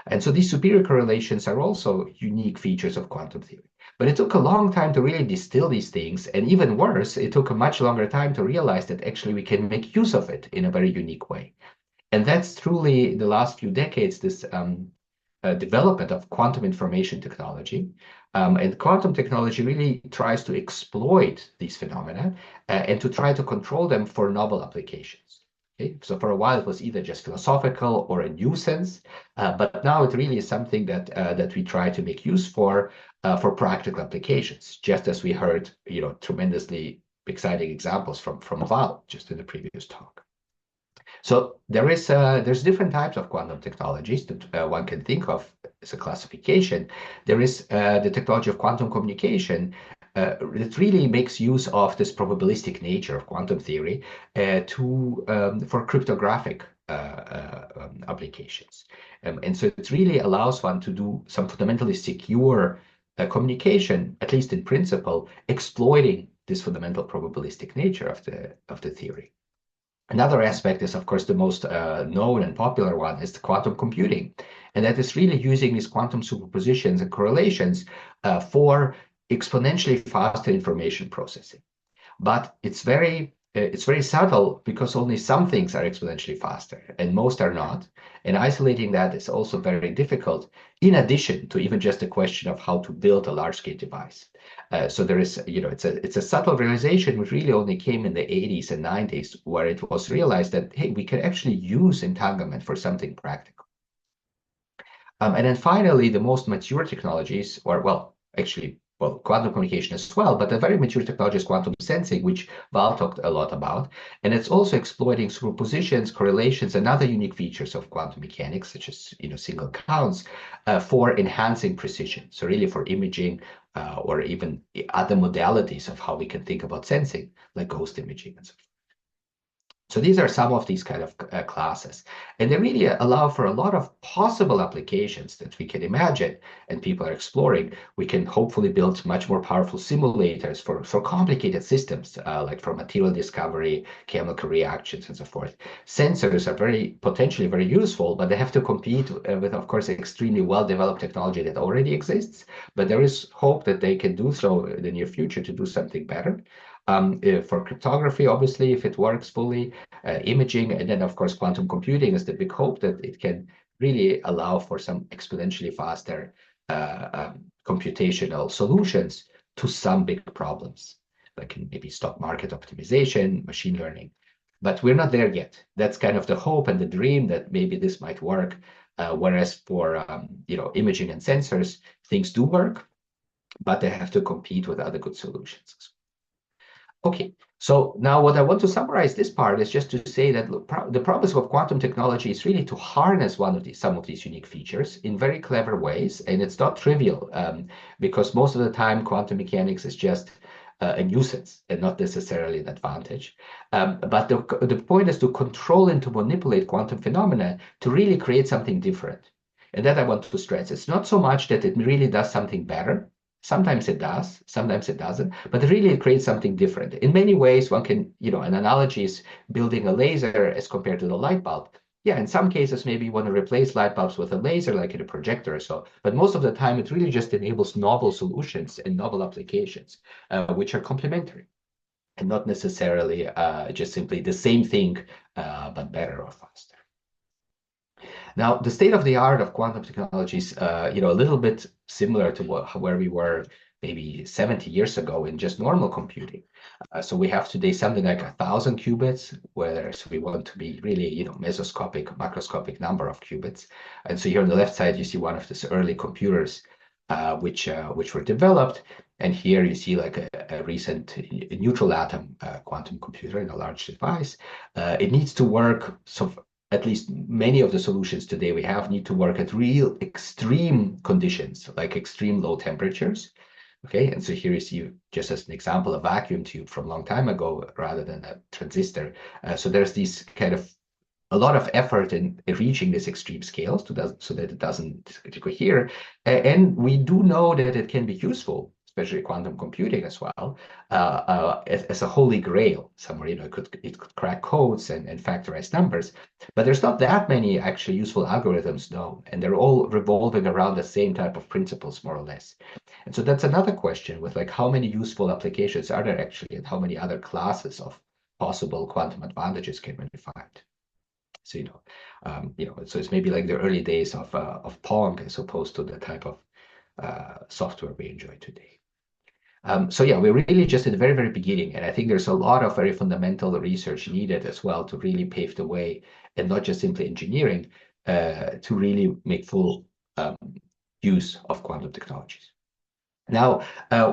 And so these superior correlations are also unique features of quantum theory. But it took a long time to really distill these things. And even worse, it took a much longer time to realize that actually we can make use of it in a very unique way. And that's truly the last few decades, this development of quantum information technology. And quantum technology really tries to exploit these phenomena and to try to control them for novel applications. Okay? So for a while, it was either just philosophical or a nuisance, but now it really is something that we try to make use for practical applications, just as we heard, tremendously exciting examples from Val just in the previous talk. So there's different types of quantum technologies that one can think of as a classification. There is the technology of quantum communication that really makes use of this probabilistic nature of quantum theory for cryptographic applications. And so it really allows one to do some fundamentally secure communication, at least in principle, exploiting this fundamental probabilistic nature of the theory. Another aspect is, of course, the most known and popular one is the quantum computing. And that is really using these quantum superpositions and correlations for exponentially faster information processing. But it's very subtle because only some things are exponentially faster and most are not. And isolating that is also very difficult, in addition to even just the question of how to build a large-scale device. So there is, it's a subtle realization which really only came in the 80s and 90s, where it was realized that, hey, we can actually use entanglement for something practical. And then finally, the most mature technologies, quantum communication as well, but a very mature technology is quantum sensing, which Val talked a lot about. And it's also exploiting superpositions, correlations, and other unique features of quantum mechanics, such as single counts, for enhancing precision. So really for imaging or even other modalities of how we can think about sensing, like ghost imaging and so forth. So these are some of these kind of classes, and they really allow for a lot of possible applications that we can imagine and people are exploring. We can hopefully build much more powerful simulators for complicated systems, like for material discovery, chemical reactions, and so forth. Sensors are potentially very useful, but they have to compete with, of course, extremely well-developed technology that already exists. But there is hope that they can do so in the near future to do something better. For cryptography, obviously, if it works fully, imaging, and then, of course, quantum computing is the big hope that it can really allow for some exponentially faster computational solutions to some big problems, like maybe stock market optimization, machine learning. But we're not there yet. That's kind of the hope and the dream that maybe this might work. Whereas for imaging and sensors, things do work, but they have to compete with other good solutions. Okay, so now what I want to summarize this part is just to say that the promise of quantum technology is really to harness some of these unique features in very clever ways, and it's not trivial because most of the time quantum mechanics is just a nuisance and not necessarily an advantage. But the point is to control and to manipulate quantum phenomena to really create something different. And that I want to stress. It's not so much that it really does something better. Sometimes it does, sometimes it doesn't, but really it creates something different. In many ways, one can, an analogy is building a laser as compared to the light bulb. Yeah, in some cases, maybe you want to replace light bulbs with a laser, like in a projector or so. But most of the time, it really just enables novel solutions and novel applications, which are complementary and not necessarily just simply the same thing, but better or faster. Now, the state of the art of quantum technologies, a little bit similar to where we were maybe 70 years ago in just normal computing. So we have today something like 1,000 qubits, whereas we want to be really, mesoscopic, macroscopic number of qubits. And so here on the left side, you see one of these early computers, which were developed. And here you see like a recent neutral atom quantum computer in a large device. It needs to work, so at least many of the solutions today we have need to work at real extreme conditions, like extreme low temperatures. Okay, and so here you see, just as an example, a vacuum tube from a long time ago rather than a transistor. So there's these kind of a lot of effort in reaching these extreme scales so that it doesn't cohere. And we do know that it can be useful, especially quantum computing as well, as a holy grail somewhere. It could crack codes and factorize numbers, but there's not that many actually useful algorithms known, and they're all revolving around the same type of principles, more or less. And so that's another question with like how many useful applications are there actually, and how many other classes of possible quantum advantages can we find? So so it's maybe like the early days of Pong as opposed to the type of software we enjoy today. So yeah, we're really just at the very, very beginning. And I think there's a lot of very fundamental research needed as well to really pave the way, and not just simply engineering, to really make full use of quantum technologies. Now,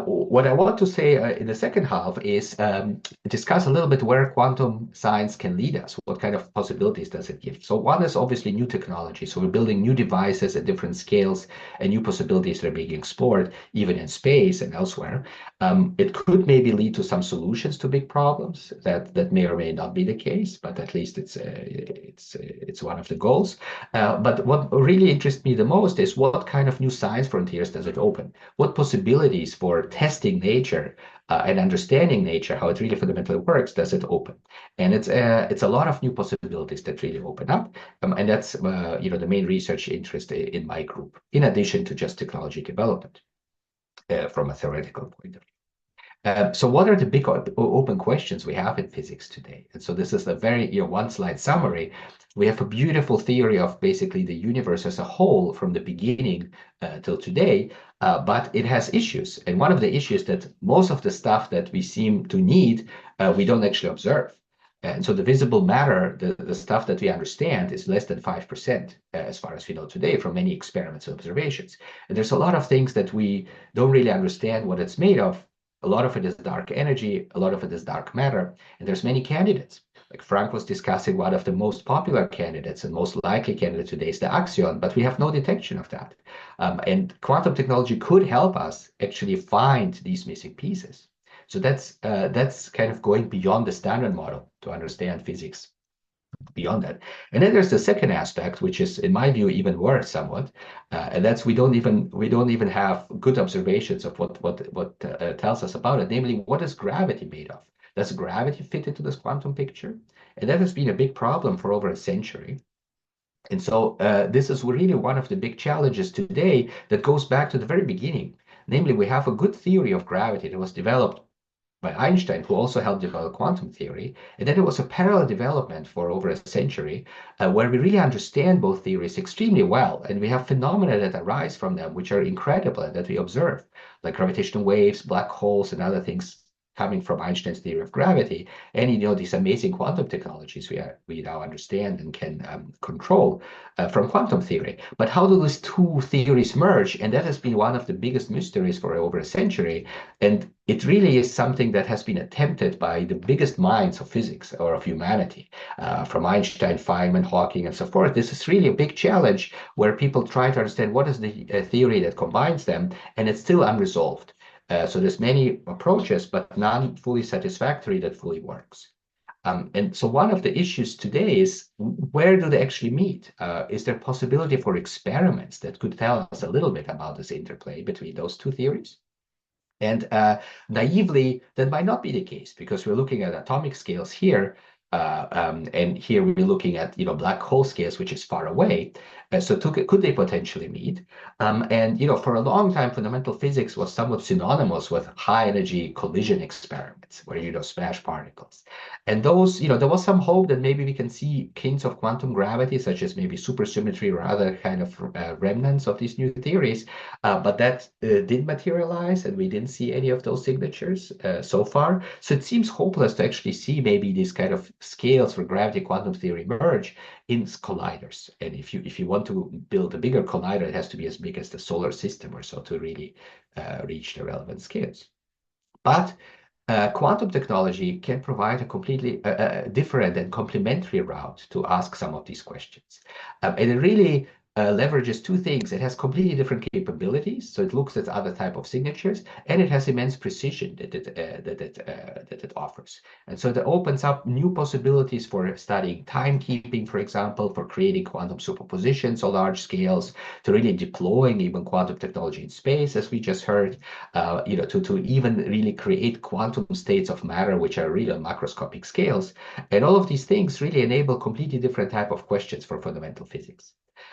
what I want to say in the second half is discuss a little bit where quantum science can lead us. What kind of possibilities does it give? So one is obviously new technology. So we're building new devices at different scales and new possibilities that are being explored, even in space and elsewhere. It could maybe lead to some solutions to big problems. That may or may not be the case, but at least it's one of the goals. But what really interests me the most is what kind of new science frontiers does it open? What possibilities for testing nature and understanding nature, how it really fundamentally works, does it open? And it's a lot of new possibilities that really open up, and that's the main research interest in my group, in addition to just technology development from a theoretical point of view. So what are the big open questions we have in physics today? And so this is a very one-slide summary. We have a beautiful theory of basically the universe as a whole from the beginning till today, but it has issues. And one of the issues that most of the stuff that we seem to need, we don't actually observe. And so the visible matter, the stuff that we understand, is less than 5% as far as we know today from many experiments and observations. And there's a lot of things that we don't really understand what it's made of. A lot of it is dark energy, a lot of it is dark matter, and there's many candidates. Like Frank was discussing, one of the most popular candidates and most likely candidate today is the axion, but we have no detection of that. And quantum technology could help us actually find these missing pieces. So that's kind of going beyond the standard model to understand physics beyond that. And then there's the second aspect, which is, in my view, even worse somewhat, and that's we don't even have good observations of what tells us about it. Namely, what is gravity made of? Does gravity fit into this quantum picture? And that has been a big problem for over a century. And so this is really one of the big challenges today that goes back to the very beginning. Namely, we have a good theory of gravity that was developed by Einstein, who also helped develop quantum theory. And then there was a parallel development for over a century where we really understand both theories extremely well. And we have phenomena that arise from them, which are incredible and that we observe, like gravitational waves, black holes, and other things coming from Einstein's theory of gravity, and these amazing quantum technologies we now understand and can control from quantum theory. But how do these two theories merge? And that has been one of the biggest mysteries for over a century. And it really is something that has been attempted by the biggest minds of physics or of humanity, from Einstein, Feynman, Hawking, and so forth. This is really a big challenge where people try to understand what is the theory that combines them, and it's still unresolved. So there's many approaches, but none fully satisfactory that fully works. And so one of the issues today is, where do they actually meet? Is there possibility for experiments that could tell us a little bit about this interplay between those two theories? And naively, that might not be the case, because we're looking at atomic scales here, and here we're looking at black hole scales, which is far away. So could they potentially meet? And for a long time, fundamental physics was somewhat synonymous with high energy collision experiments, where you smash particles. And those, there was some hope that maybe we can see hints of quantum gravity, such as maybe supersymmetry or other kind of remnants of these new theories. But that didn't materialize, and we didn't see any of those signatures so far. So it seems hopeless to actually see maybe these kind of scales for gravity quantum theory merge in colliders. And if you want to build a bigger collider, it has to be as big as the solar system or so to really reach the relevant scales. But quantum technology can provide a completely different and complementary route to ask some of these questions. And it really leverages two things. It has completely different capabilities, so it looks at other type of signatures, and it has immense precision that it offers. And so that opens up new possibilities for studying timekeeping, for example, for creating quantum superpositions on large scales, to really deploying even quantum technology in space, as we just heard, to even really create quantum states of matter, which are really on macroscopic scales. And all of these things really enable completely different type of questions for fundamental physics.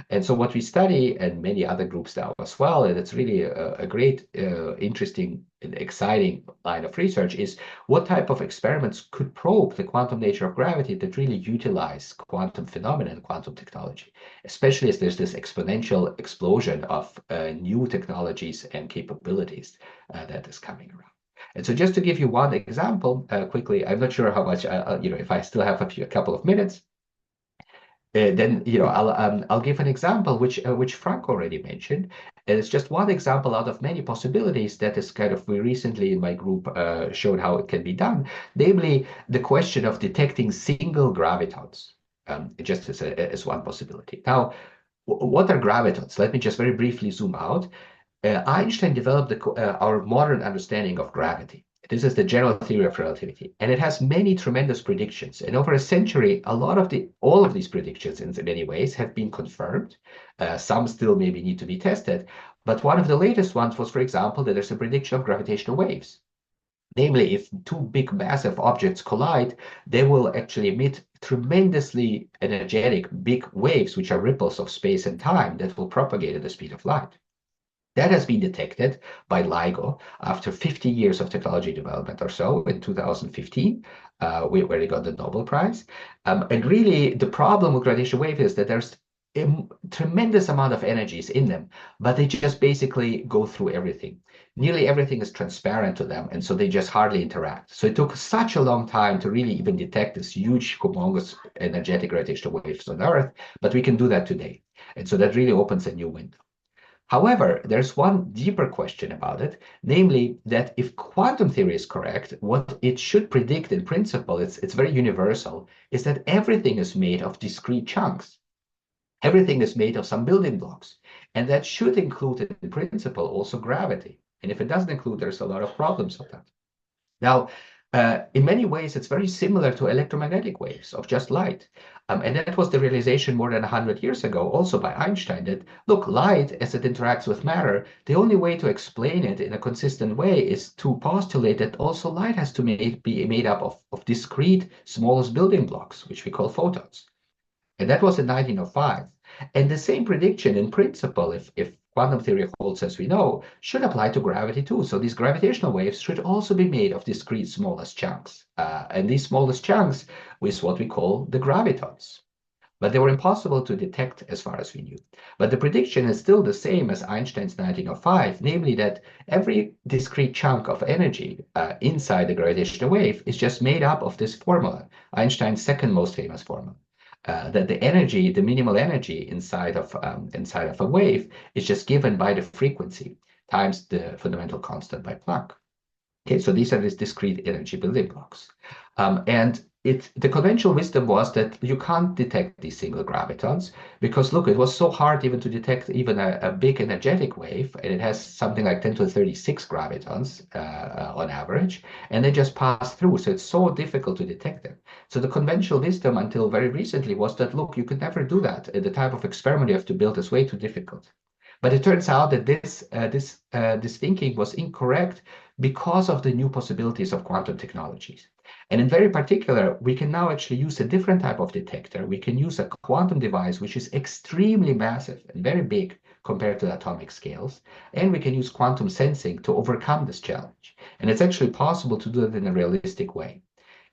And so what we study, and many other groups now as well, and it's really a great, interesting and exciting line of research, is what type of experiments could probe the quantum nature of gravity that really utilize quantum phenomena and quantum technology, especially as there's this exponential explosion of new technologies and capabilities that is coming around. And so just to give you one example quickly, I'm not sure how much, if I still have a couple of minutes, then I'll give an example which Frank already mentioned. And it's just one example out of many possibilities that is we recently in my group showed how it can be done, namely the question of detecting single gravitons, just as one possibility. Now, what are gravitons? Let me just very briefly zoom out. Einstein developed our modern understanding of gravity. This is the general theory of relativity, and it has many tremendous predictions. And over a century, all of these predictions, in many ways, have been confirmed. Some still maybe need to be tested, but one of the latest ones was, for example, that there's a prediction of gravitational waves. Namely, if two big massive objects collide, they will actually emit tremendously energetic big waves, which are ripples of space and time that will propagate at the speed of light. That has been detected by LIGO after 50 years of technology development or so in 2015, where they got the Nobel Prize. And really, the problem with gravitational waves is that there's a tremendous amount of energies in them, but they just basically go through everything. Nearly everything is transparent to them, and so they just hardly interact. So it took such a long time to really even detect this huge, humongous, energetic gravitational waves on Earth, but we can do that today. And so that really opens a new window. However, there's one deeper question about it, namely that if quantum theory is correct, what it should predict in principle, it's very universal, is that everything is made of discrete chunks. Everything is made of some building blocks, and that should include in principle also gravity. And if it doesn't include, there's a lot of problems with that. Now, in many ways, it's very similar to electromagnetic waves of just light. And that was the realization more than 100 years ago, also by Einstein, that, look, light, as it interacts with matter, the only way to explain it in a consistent way is to postulate that also light has to be made up of discrete, smallest building blocks, which we call photons. And that was in 1905. And the same prediction, in principle, if quantum theory holds as we know, should apply to gravity too. So these gravitational waves should also be made of discrete smallest chunks. And these smallest chunks is what we call the gravitons. but they were impossible to detect as far as we knew. But the prediction is still the same as Einstein's 1905, namely that every discrete chunk of energy inside the gravitational wave is just made up of this formula, Einstein's second most famous formula. That the energy, the minimal energy inside of a wave is just given by the frequency times the fundamental constant by Planck. Okay, so these are these discrete energy building blocks. And the conventional wisdom was that you can't detect these single gravitons because, look, it was so hard even to detect even a big energetic wave, and it has something like 10 to the 36 gravitons on average, and they just pass through. So it's so difficult to detect them. So the conventional wisdom until very recently was that, look, you could never do that. The type of experiment you have to build is way too difficult. But it turns out that this thinking was incorrect because of the new possibilities of quantum technologies. And in very particular, we can now actually use a different type of detector. We can use a quantum device, which is extremely massive and very big compared to the atomic scales. And we can use quantum sensing to overcome this challenge. And it's actually possible to do it in a realistic way.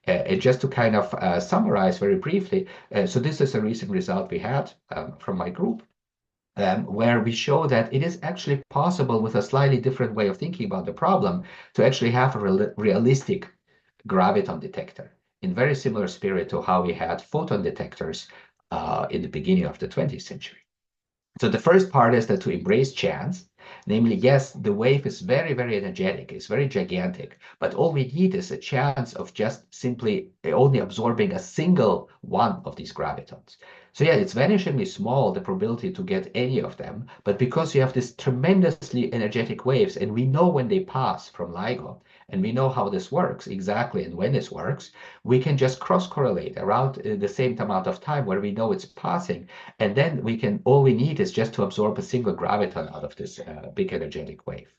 And just to kind of summarize very briefly, so this is a recent result we had from my group. Where we show that it is actually possible with a slightly different way of thinking about the problem to actually have a realistic graviton detector in very similar spirit to how we had photon detectors in the beginning of the 20th century. So the first part is that to embrace chance, namely, yes, the wave is very, very energetic, it's very gigantic, but all we need is a chance of just simply only absorbing a single one of these gravitons. So yeah, it's vanishingly small, the probability to get any of them, but because you have these tremendously energetic waves, and we know when they pass from LIGO, and we know how this works exactly and when this works, we can just cross-correlate around the same amount of time where we know it's passing, and then all we need is just to absorb a single graviton out of this big energetic wave.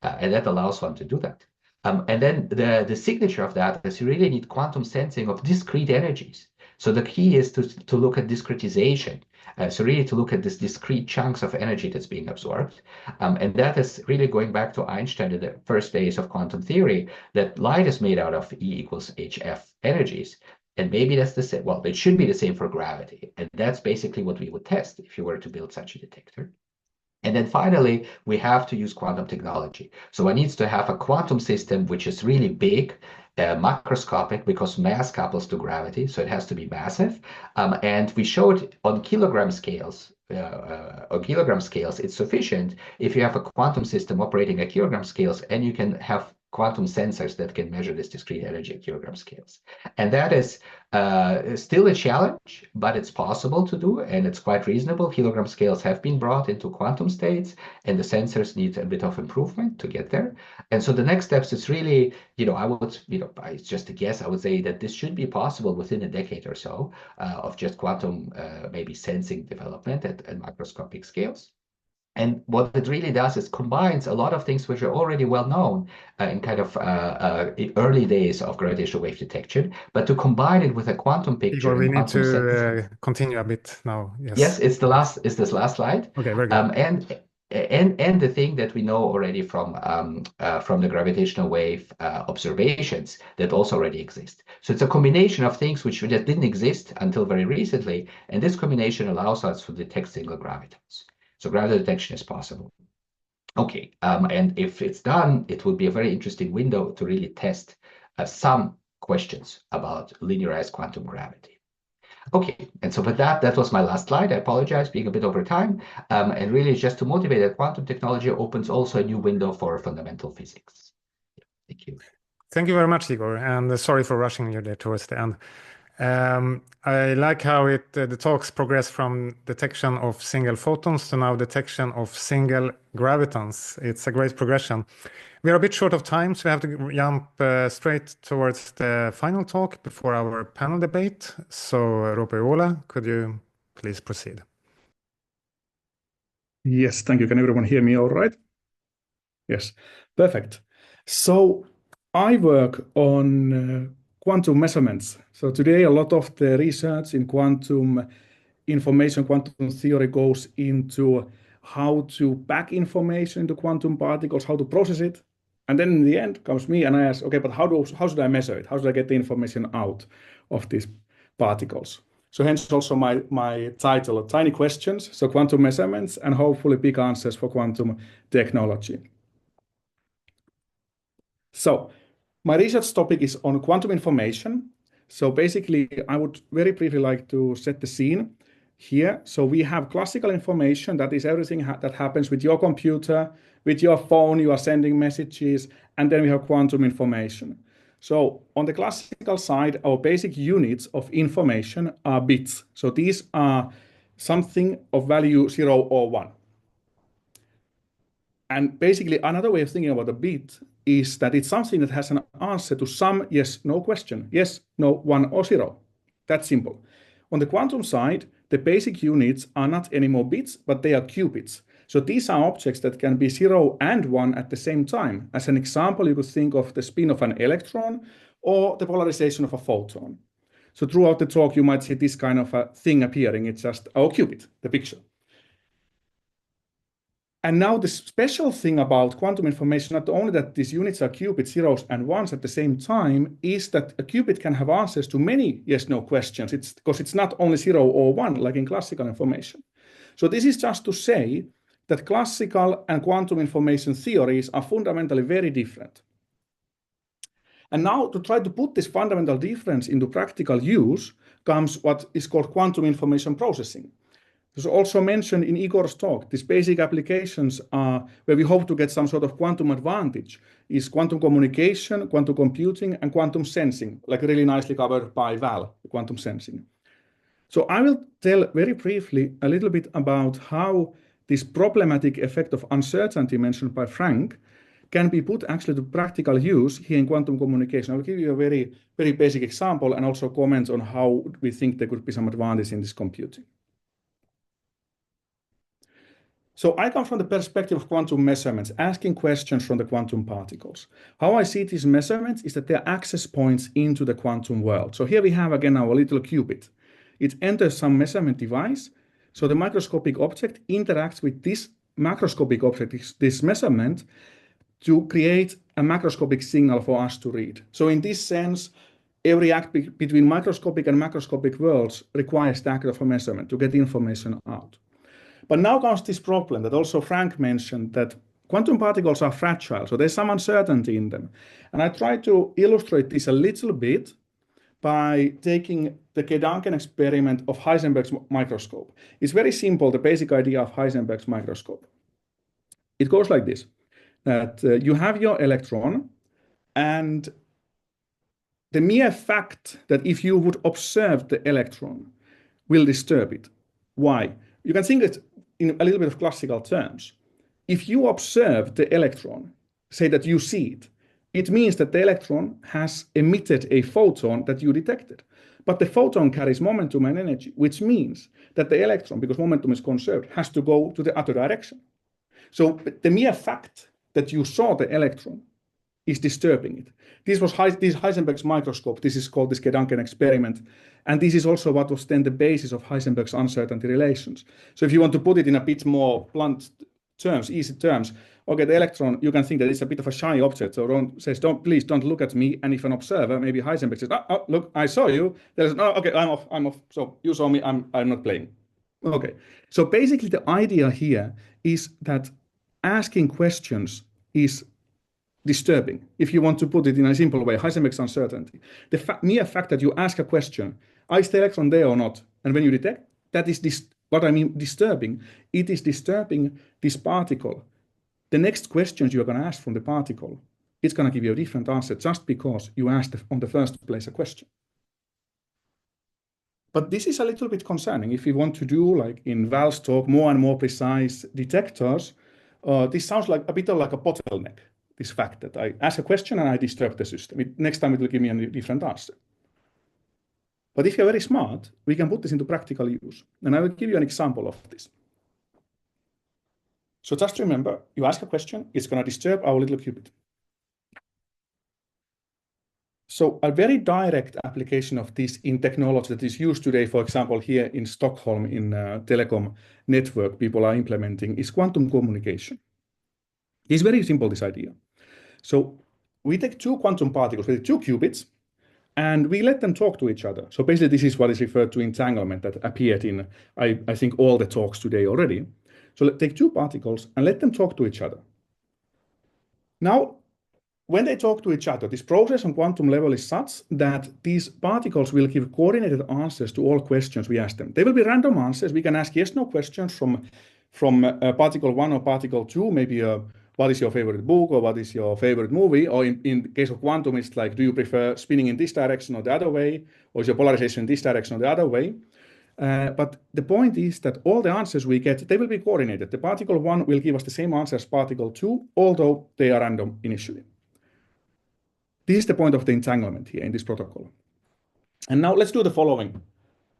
And that allows one to do that. And then the signature of that is you really need quantum sensing of discrete energies. So the key is to look at discretization. So really to look at this discrete chunks of energy that's being absorbed. And that is really going back to Einstein in the first days of quantum theory, that light is made out of E equals hf energies. And maybe that's the same. Well, it should be the same for gravity. And that's basically what we would test if you were to build such a detector. And then finally, we have to use quantum technology. So one needs to have a quantum system which is really big, macroscopic, because mass couples to gravity, so it has to be massive. And we showed on kilogram scales, it's sufficient if you have a quantum system operating at kilogram scales, and you can have quantum sensors that can measure this discrete energy at kilogram scales. And that is still a challenge, but it's possible to do, and it's quite reasonable. Kilogram scales have been brought into quantum states, and the sensors need a bit of improvement to get there. And so the next steps is really, it's just a guess, I would say that this should be possible within a decade or so of just quantum maybe sensing development at macroscopic scales. And what it really does is combines a lot of things which are already well known in kind of early days of gravitational wave detection, but to combine it with a quantum picture. Igor, we need to continue a bit now. Yes. Yes, it's this last slide. Okay, very good. And the thing that we know already from the gravitational wave observations that also already exist. So it's a combination of things which just didn't exist until very recently, and this combination allows us to detect single gravitons. So gravity detection is possible. Okay, and if it's done, it would be a very interesting window to really test some questions about linearized quantum gravity. Okay, and so with that was my last slide. I apologize being a bit over time, and really just to motivate that quantum technology opens also a new window for fundamental physics. Thank you. Thank you very much, Igor, and sorry for rushing you there towards the end. I like how the talks progress from detection of single photons to now detection of single gravitons. It's a great progression. We are a bit short of time, so we have to jump straight towards the final talk before our panel debate. So, Roope, Uola, could you please proceed? Yes, thank you. Can everyone hear me all right? Yes, perfect. So I work on quantum measurements. So today, a lot of the research in quantum information, quantum theory goes into how to pack information into quantum particles, how to process it. And then in the end comes me and I ask, okay, but how should I measure it? How should I get the information out of these particles? So hence also my title, Tiny Questions, so quantum measurements, and hopefully big answers for quantum technology. So my research topic is on quantum information. So basically, I would very briefly like to set the scene here. So we have classical information, that is everything that happens with your computer, with your phone, you are sending messages, and then we have quantum information. So on the classical side, our basic units of information are bits. So these are something of value 0 or 1. And basically, another way of thinking about a bit is that it's something that has an answer to some yes, no question. Yes, no, 1 or 0. That's simple. On the quantum side, the basic units are not anymore bits, but they are qubits. So these are objects that can be 0 and 1 at the same time. As an example, you could think of the spin of an electron or the polarization of a photon. So throughout the talk, you might see this kind of a thing appearing. It's just our qubit, the picture. And now the special thing about quantum information, not only that these units are qubits, zeros and ones at the same time, is that a qubit can have answers to many yes-no questions. It's because it's not only 0 or 1 like in classical information. So this is just to say that classical and quantum information theories are fundamentally very different. And now to try to put this fundamental difference into practical use comes what is called quantum information processing. This was also mentioned in Igor's talk. These basic applications are where we hope to get some sort of quantum advantage is quantum communication, quantum computing, and quantum sensing, like really nicely covered by Val, quantum sensing. So I will tell very briefly a little bit about how this problematic effect of uncertainty mentioned by Frank can be put actually to practical use here in quantum communication. I will give you a very, very basic example and also comments on how we think there could be some advantage in this computing. So I come from the perspective of quantum measurements, asking questions from the quantum particles. How I see these measurements is that they're access points into the quantum world. So here we have again our little qubit. It enters some measurement device. So the microscopic object interacts with this macroscopic object, this measurement, to create a macroscopic signal for us to read. So in this sense, every act between microscopic and macroscopic worlds requires the act of a measurement to get information out. But now comes this problem that also Frank mentioned, that quantum particles are fragile, so there's some uncertainty in them. And I try to illustrate this a little bit by taking the Gedanken experiment of Heisenberg's microscope. It's very simple, the basic idea of Heisenberg's microscope. It goes like this, that you have your electron, and the mere fact that if you would observe the electron will disturb it. Why? You can think it in a little bit of classical terms. If you observe the electron, say that you see it, it means that the electron has emitted a photon that you detected. But the photon carries momentum and energy, which means that the electron, because momentum is conserved, has to go to the other direction. So the mere fact that you saw the electron is disturbing it. This was Heisenberg's microscope. This is called this Gedanken experiment. And this is also what was then the basis of Heisenberg's uncertainty relations. So if you want to put it in a bit more blunt terms, easy terms, okay, the electron, you can think that it's a bit of a shy object. So please don't look at me. And if an observer, maybe Heisenberg says, oh, look, I saw you. There's no, okay, I'm off. So you saw me, I'm not playing. Okay. So basically the idea here is that asking questions is disturbing. If you want to put it in a simple way, Heisenberg's uncertainty. The mere fact that you ask a question, is the electron there or not? And when you detect, that is what I mean disturbing. It is disturbing this particle. The next questions you're going to ask from the particle, it's going to give you a different answer just because you asked on the first place a question. But this is a little bit concerning. If you want to do, like in Val's talk, more and more precise detectors, this sounds like a bit like a bottleneck. This fact that I ask a question and I disturb the system. Next time it will give me a different answer. But if you're very smart, we can put this into practical use. And I will give you an example of this. So just remember, you ask a question, it's going to disturb our little qubit. So a very direct application of this in technology that is used today, for example, here in Stockholm in telecom network people are implementing is quantum communication. It's very simple, this idea. So we take two quantum particles, we take two qubits, and we let them talk to each other. So basically, this is what is referred to entanglement that appeared in, I think, all the talks today already. So let's take two particles and let them talk to each other. Now, when they talk to each other, this process on quantum level is such that these particles will give coordinated answers to all questions we ask them. They will be random answers. We can ask yes/no questions from particle 1 or particle 2, maybe what is your favorite book or what is your favorite movie? Or in case of quantum, it's like, do you prefer spinning in this direction or the other way? Or is your polarization in this direction or the other way? But the point is that all the answers we get, they will be coordinated. The particle 1 will give us the same answer as particle 2, although they are random initially. This is the point of the entanglement here in this protocol. And now let's do the following.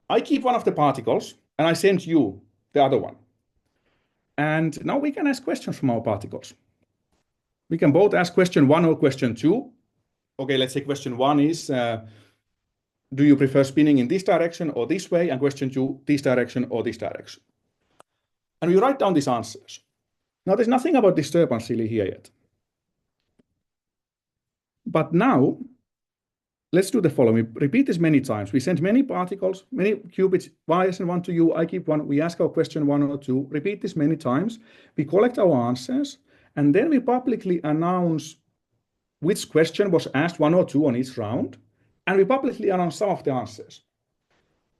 I keep one of the particles and I send you the other one. And now we can ask questions from our particles. We can both ask question 1 or question 2. Okay, let's say question 1 is, do you prefer spinning in this direction or this way? And question 2, this direction or this direction. And we write down these answers. Now there's nothing about disturbance really here yet. But now, let's do the following. We repeat this many times. We send many particles, many qubits, y and 1 to you, I keep 1. We ask our question 1 or 2, repeat this many times. We collect our answers, and then we publicly announce which question was asked 1 or 2 on each round, and we publicly announce some of the answers.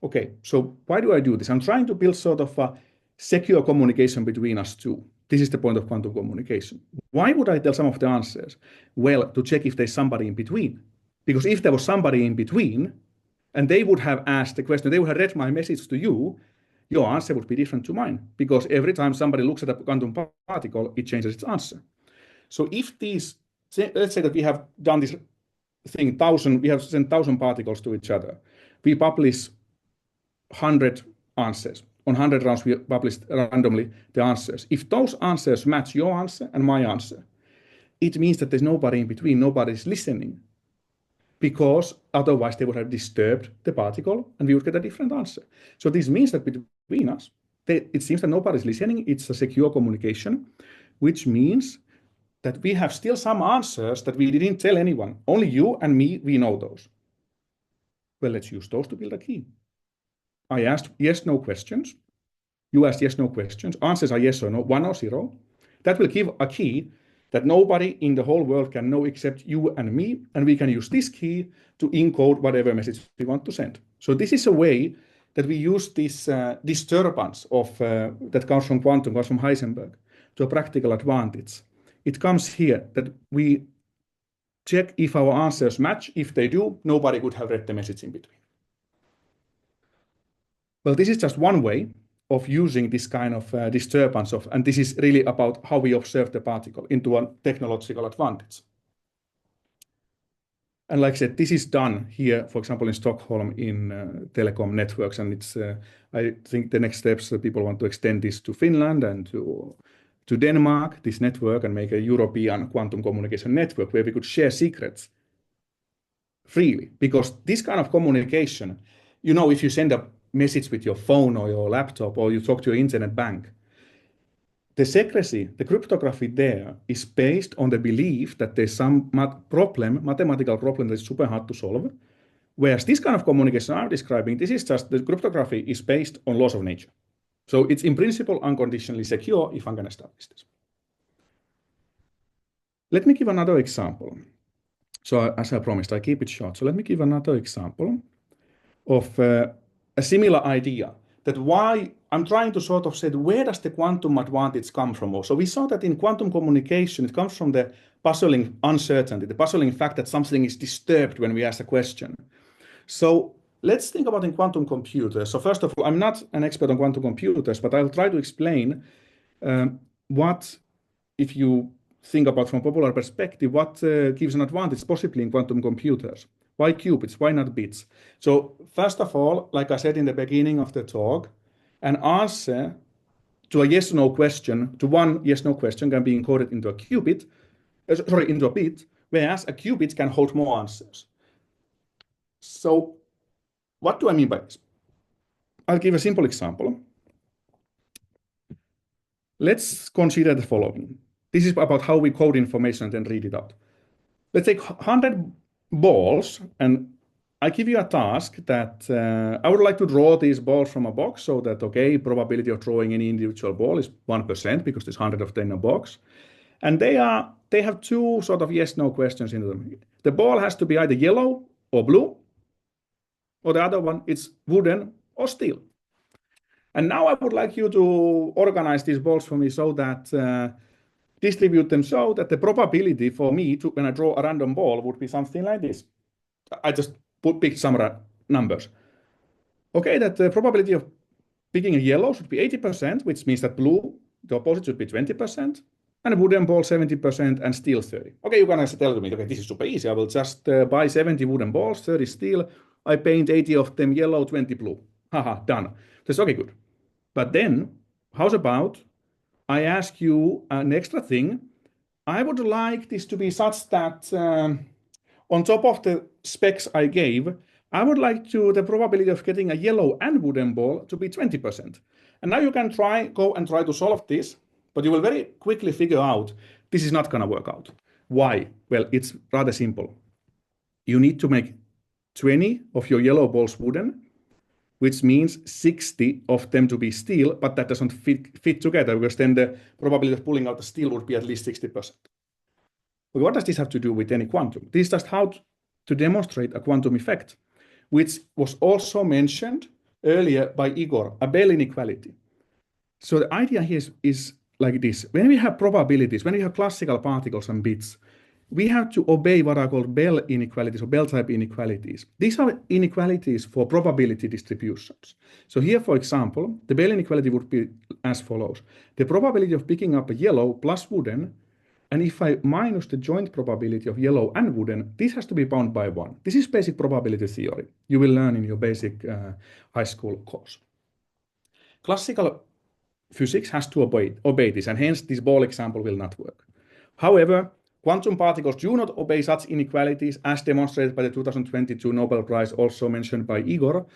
Okay, so why do I do this? I'm trying to build sort of a secure communication between us two. This is the point of quantum communication. Why would I tell some of the answers? Well, to check if there's somebody in between. Because if there was somebody in between, and they would have asked the question, they would have read my message to you, your answer would be different to mine. Because every time somebody looks at a quantum particle, it changes its answer. So if these, let's say that we have done this thing, we have sent 1,000 particles to each other. We publish 100 answers. On 100 rounds, we published randomly the answers. If those answers match your answer and my answer, it means that there's nobody in between, nobody's listening. Because otherwise they would have disturbed the particle and we would get a different answer. So this means that between us, it seems that nobody's listening. It's a secure communication, which means that we have still some answers that we didn't tell anyone. Only you and me, we know those. Well, let's use those to build a key. I asked yes/no questions. You asked yes/no questions. Answers are yes or no, 1 or 0. That will give a key that nobody in the whole world can know except you and me, and we can use this key to encode whatever message we want to send. So this is a way that we use this disturbance of that comes from quantum, comes from Heisenberg, to a practical advantage. It comes here that we check if our answers match. If they do, nobody would have read the message in between. Well, this is just one way of using this kind of disturbance of, and this is really about how we observe the particle into a technological advantage. And like I said, this is done here, for example, in Stockholm in telecom networks. And it's, I think the next steps, people want to extend this to Finland and to Denmark, this network, and make a European quantum communication network where we could share secrets freely. Because this kind of communication, you know, if you send a message with your phone or your laptop, or you talk to your internet bank, the secrecy, the cryptography there is based on the belief that there's some mathematical problem that's super hard to solve. Whereas this kind of communication I'm describing, this is just, the cryptography is based on laws of nature. So it's in principle unconditionally secure if I'm going to establish this. Let me give another example. So as I promised, I keep it short. So let me give another example of a similar idea, that why I'm trying to sort of say, where does the quantum advantage come from? So we saw that in quantum communication, it comes from the puzzling uncertainty, the puzzling fact that something is disturbed when we ask a question. So let's think about in quantum computers. So first of all, I'm not an expert on quantum computers, but I'll try to explain what, if you think about from a popular perspective, what gives an advantage possibly in quantum computers. Why qubits? Why not bits? So first of all, like I said in the beginning of the talk, an answer to a yes/no question, to one yes/no question, can be encoded into a qubit, into a bit, whereas a qubit can hold more answers. So what do I mean by this? I'll give a simple example. Let's consider the following. This is about how we code information and then read it out. Let's take 100 balls, and I give you a task that I would like to draw these balls from a box so that, okay, probability of drawing any individual ball is 1% because there's 100 of them in a box. And they have two sort of yes/no questions in them. The ball has to be either yellow or blue, or the other one, it's wooden or steel. And now I would like you to organize these balls for me so that distribute them so that the probability for me to, when I draw a random ball, would be something like this. I just picked some numbers. Okay, that the probability of picking a yellow should be 80%, which means that blue, the opposite, should be 20%, and a wooden ball 70%, and steel 30%. Okay, you can tell me, okay, this is super easy. I will just buy 70 wooden balls, 30 steel. I paint 80 of them yellow, 20 blue. Haha, done. That's okay, good. But then, how's about I ask you an extra thing? I would like this to be such that on top of the specs I gave, I would like the probability of getting a yellow and wooden ball to be 20%. And now you can go and try to solve this, but you will very quickly figure out this is not going to work out. Why? Well, it's rather simple. You need to make 20 of your yellow balls wooden, which means 60 of them to be steel, but that doesn't fit together because then the probability of pulling out the steel would be at least 60%. But what does this have to do with any quantum? This is just how to demonstrate a quantum effect, which was also mentioned earlier by Igor, a Bell inequality. So the idea here is like this. When we have probabilities, when we have classical particles and bits, we have to obey what are called Bell inequalities or Bell-type inequalities. These are inequalities for probability distributions. So here, for example, the Bell inequality would be as follows. The probability of picking up a yellow plus wooden, and if I minus the joint probability of yellow and wooden, this has to be bound by 1. This is basic probability theory. You will learn in your basic high school course. Classical physics has to obey this, and hence this ball example will not work. However, quantum particles do not obey such inequalities as demonstrated by the 2022 Nobel Prize, also mentioned by Igor,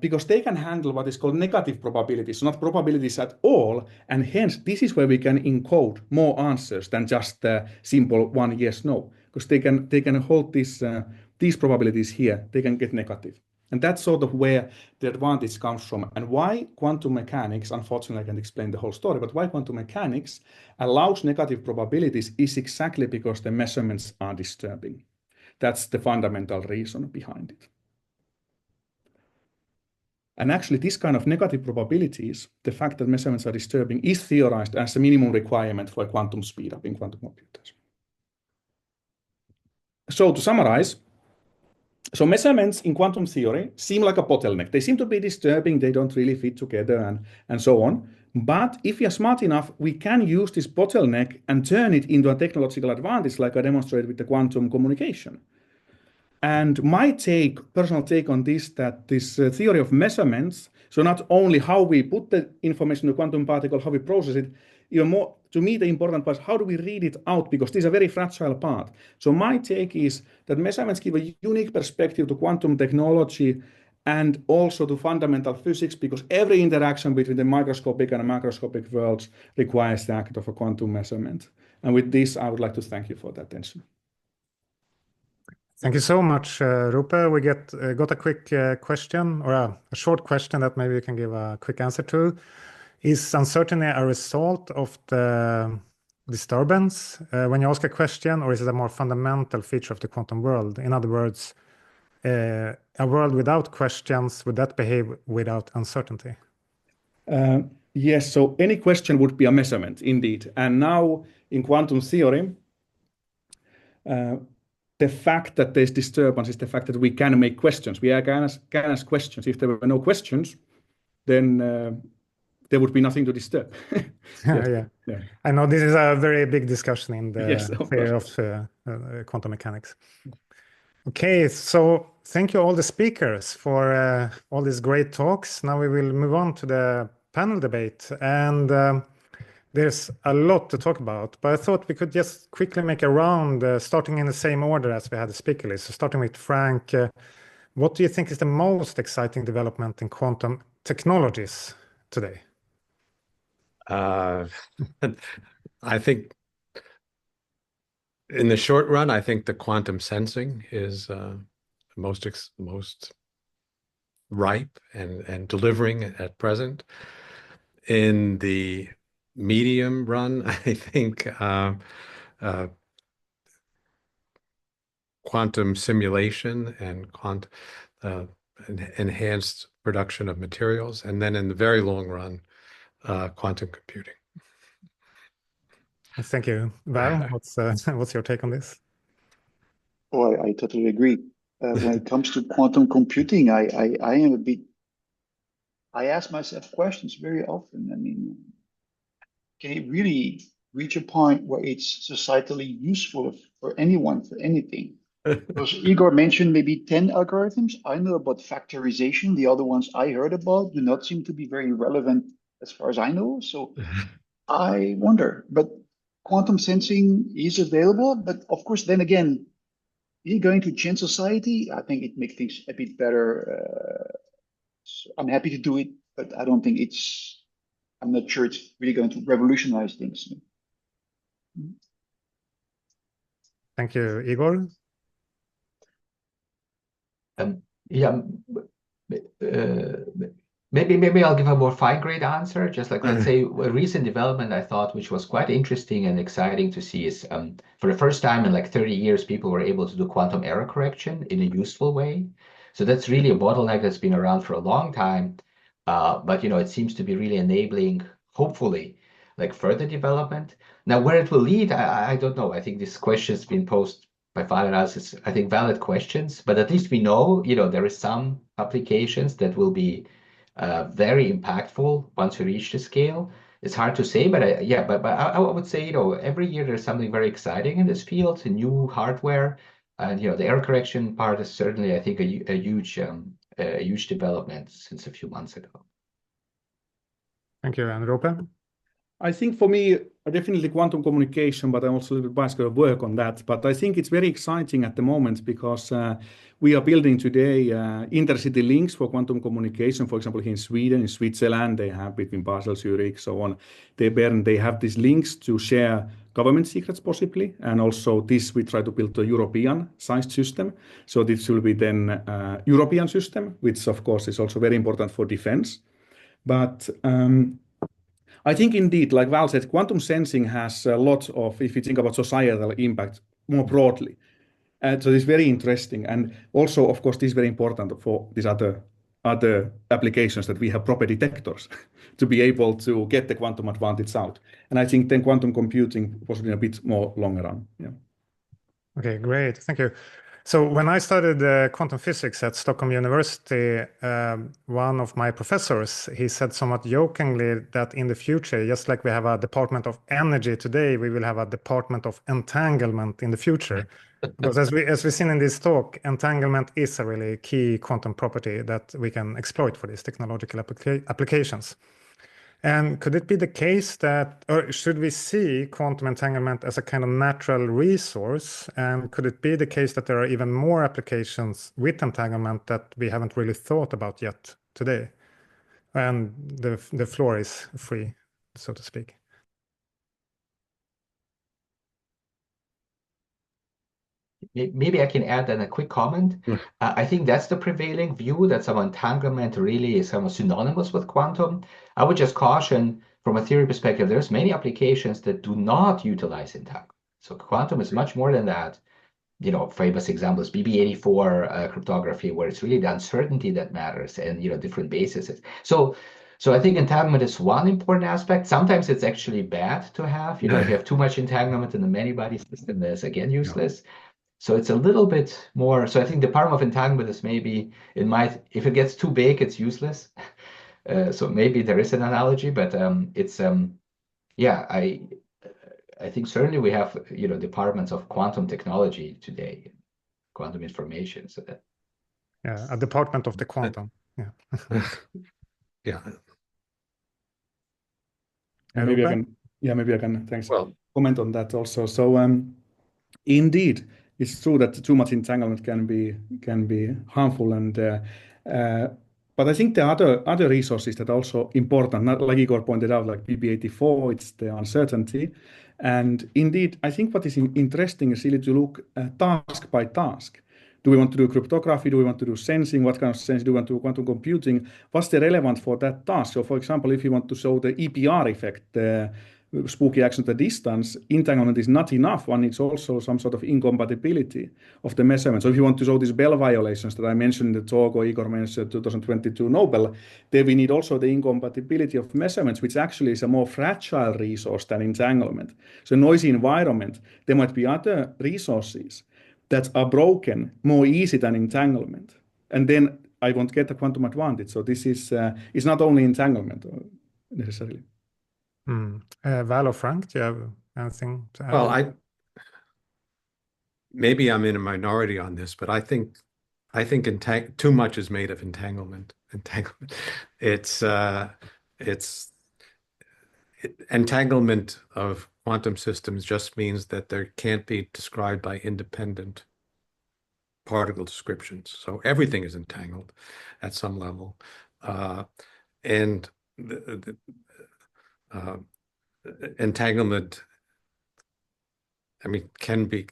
because they can handle what is called negative probabilities, not probabilities at all, and hence this is where we can encode more answers than just simple one yes/no, because they can hold these probabilities here, they can get negative. And that's sort of where the advantage comes from. And why quantum mechanics, unfortunately, I can't explain the whole story, but why quantum mechanics allows negative probabilities is exactly because the measurements are disturbing. That's the fundamental reason behind it. And actually, this kind of negative probabilities, the fact that measurements are disturbing, is theorized as a minimum requirement for a quantum speedup in quantum computers. So to summarize, so measurements in quantum theory seem like a bottleneck. They seem to be disturbing. They don't really fit together and so on. But if we are smart enough, we can use this bottleneck and turn it into a technological advantage, like I demonstrated with the quantum communication. And my personal take on this, that this theory of measurements, so not only how we put the information in the quantum particle, how we process it, even more, to me, the important part is how do we read it out, because this is a very fragile part. So my take is that measurements give a unique perspective to quantum technology and also to fundamental physics, because every interaction between the microscopic and macroscopic worlds requires the act of a quantum measurement. And with this, I would like to thank you for the attention. Thank you so much, Roope. We got a quick question, or a short question that maybe you can give a quick answer to. Is uncertainty a result of the disturbance when you ask a question, or is it a more fundamental feature of the quantum world? In other words, a world without questions, would that behave without uncertainty? Yes, so any question would be a measurement, indeed. And now in quantum theory, the fact that there's disturbance is the fact that we can make questions. We can ask questions. If there were no questions, then there would be nothing to disturb. Yeah. I know this is a very big discussion in the theory of quantum mechanics. Okay, so thank you all the speakers for all these great talks. Now we will move on to the panel debate, and there's a lot to talk about, but I thought we could just quickly make a round, starting in the same order as we had the speaker list. So starting with Frank, what do you think is the most exciting development in quantum technologies today? I think in the short run, I think the quantum sensing is most ripe and delivering at present. In the medium run, I think quantum simulation and enhanced production of materials, and then in the very long run, quantum computing. Thank you. Val, what's your take on this? Oh, I totally agree. When it comes to quantum computing, I am a bit. I ask myself questions very often. I mean, can it really reach a point where it's societally useful for anyone, for anything? Because Igor mentioned maybe 10 algorithms. I know about factorization. The other ones I heard about do not seem to be very relevant as far as I know. So I wonder, but quantum sensing is available. But of course, then again, you're going to change society. I think it makes things a bit better. So I'm happy to do it, but I don't think I'm not sure it's really going to revolutionize things. Thank you, Igor. Yeah, maybe I'll give a more fine-grained answer. Just like, let's say, a recent development I thought, which was quite interesting and exciting to see, is for the first time in like 30 years, people were able to do quantum error correction in a useful way. So that's really a bottleneck that's been around for a long time, but it seems to be really enabling, hopefully, like further development. Now, where it will lead, I don't know. I think this question has been posed by Val and us. I think valid questions, but at least we know, there is some applications that will be very impactful once we reach the scale. It's hard to say, but I would say, every year there's something very exciting in this field, new hardware, and the error correction part is certainly, I think, a huge development since a few months ago. Thank you, and Roope? I think for me, definitely quantum communication, but I'm also a little bit biased to work on that. But I think it's very exciting at the moment because we are building today intercity links for quantum communication. For example, here in Sweden, in Switzerland, they have between Basel, Zurich, so on. They have these links to share government secrets possibly. And also this, we try to build a European-sized system. So this will be then a European system, which of course is also very important for defense. But I think indeed, like Val said, quantum sensing has a lot of, if you think about societal impact more broadly. So it's very interesting. And also, of course, this is very important for these other applications that we have proper detectors to be able to get the quantum advantage out. And I think then quantum computing possibly a bit more longer run. Yeah. Okay, great. Thank you. So when I studied quantum physics at Stockholm University, one of my professors, he said somewhat jokingly that in the future, just like we have a department of energy today, we will have a department of entanglement in the future. Because as we've seen in this talk, entanglement is a really key quantum property that we can exploit for these technological applications. And could it be the case that, or should we see quantum entanglement as a kind of natural resource? And could it be the case that there are even more applications with entanglement that we haven't really thought about yet today? And the floor is free, so to speak. Maybe I can add a quick comment. I think that's the prevailing view, that some entanglement really is somewhat synonymous with quantum. I would just caution, from a theory perspective, there's many applications that do not utilize entanglement. So quantum is much more than that. Famous examples, BB84 cryptography, where it's really the uncertainty that matters, and different bases. So I think entanglement is one important aspect. Sometimes it's actually bad to have. If you have too much entanglement in the many-body system, that's again useless. Yeah. So it's a little bit more. So I think the problem of entanglement is maybe if it gets too big, it's useless. So maybe there is an analogy, but I think certainly we have departments of quantum technology today, quantum information. So that a department of the quantum. Yeah. Yeah. Maybe I can. Thanks. Well, comment on that also. So indeed, it's true that too much entanglement can be harmful, but I think there are other resources that are also important. Not like Igor pointed out, like BB84, it's the uncertainty, and indeed, I think what is interesting is really to look task by task. Do we want to do cryptography? Do we want to do sensing? What kind of sensing? Do we want to do quantum computing? What's the relevant for that task? So for example, if you want to show the EPR effect, the spooky action at a distance, entanglement is not enough. One needs also some sort of incompatibility of the measurement. So if you want to show these Bell violations that I mentioned in the talk, or Igor mentioned 2022 Nobel, then we need also the incompatibility of measurements, which actually is a more fragile resource than entanglement. So noisy environment, there might be other resources that are broken more easy than entanglement. And then I won't get a quantum advantage. So this is it's not only entanglement necessarily. Val or Frank, do you have anything to add? Well, maybe I'm in a minority on this, but I think too much is made of entanglement. Entanglement of quantum systems just means that there can't be described by independent particle descriptions. So everything is entangled at some level, and entanglement, I mean, can be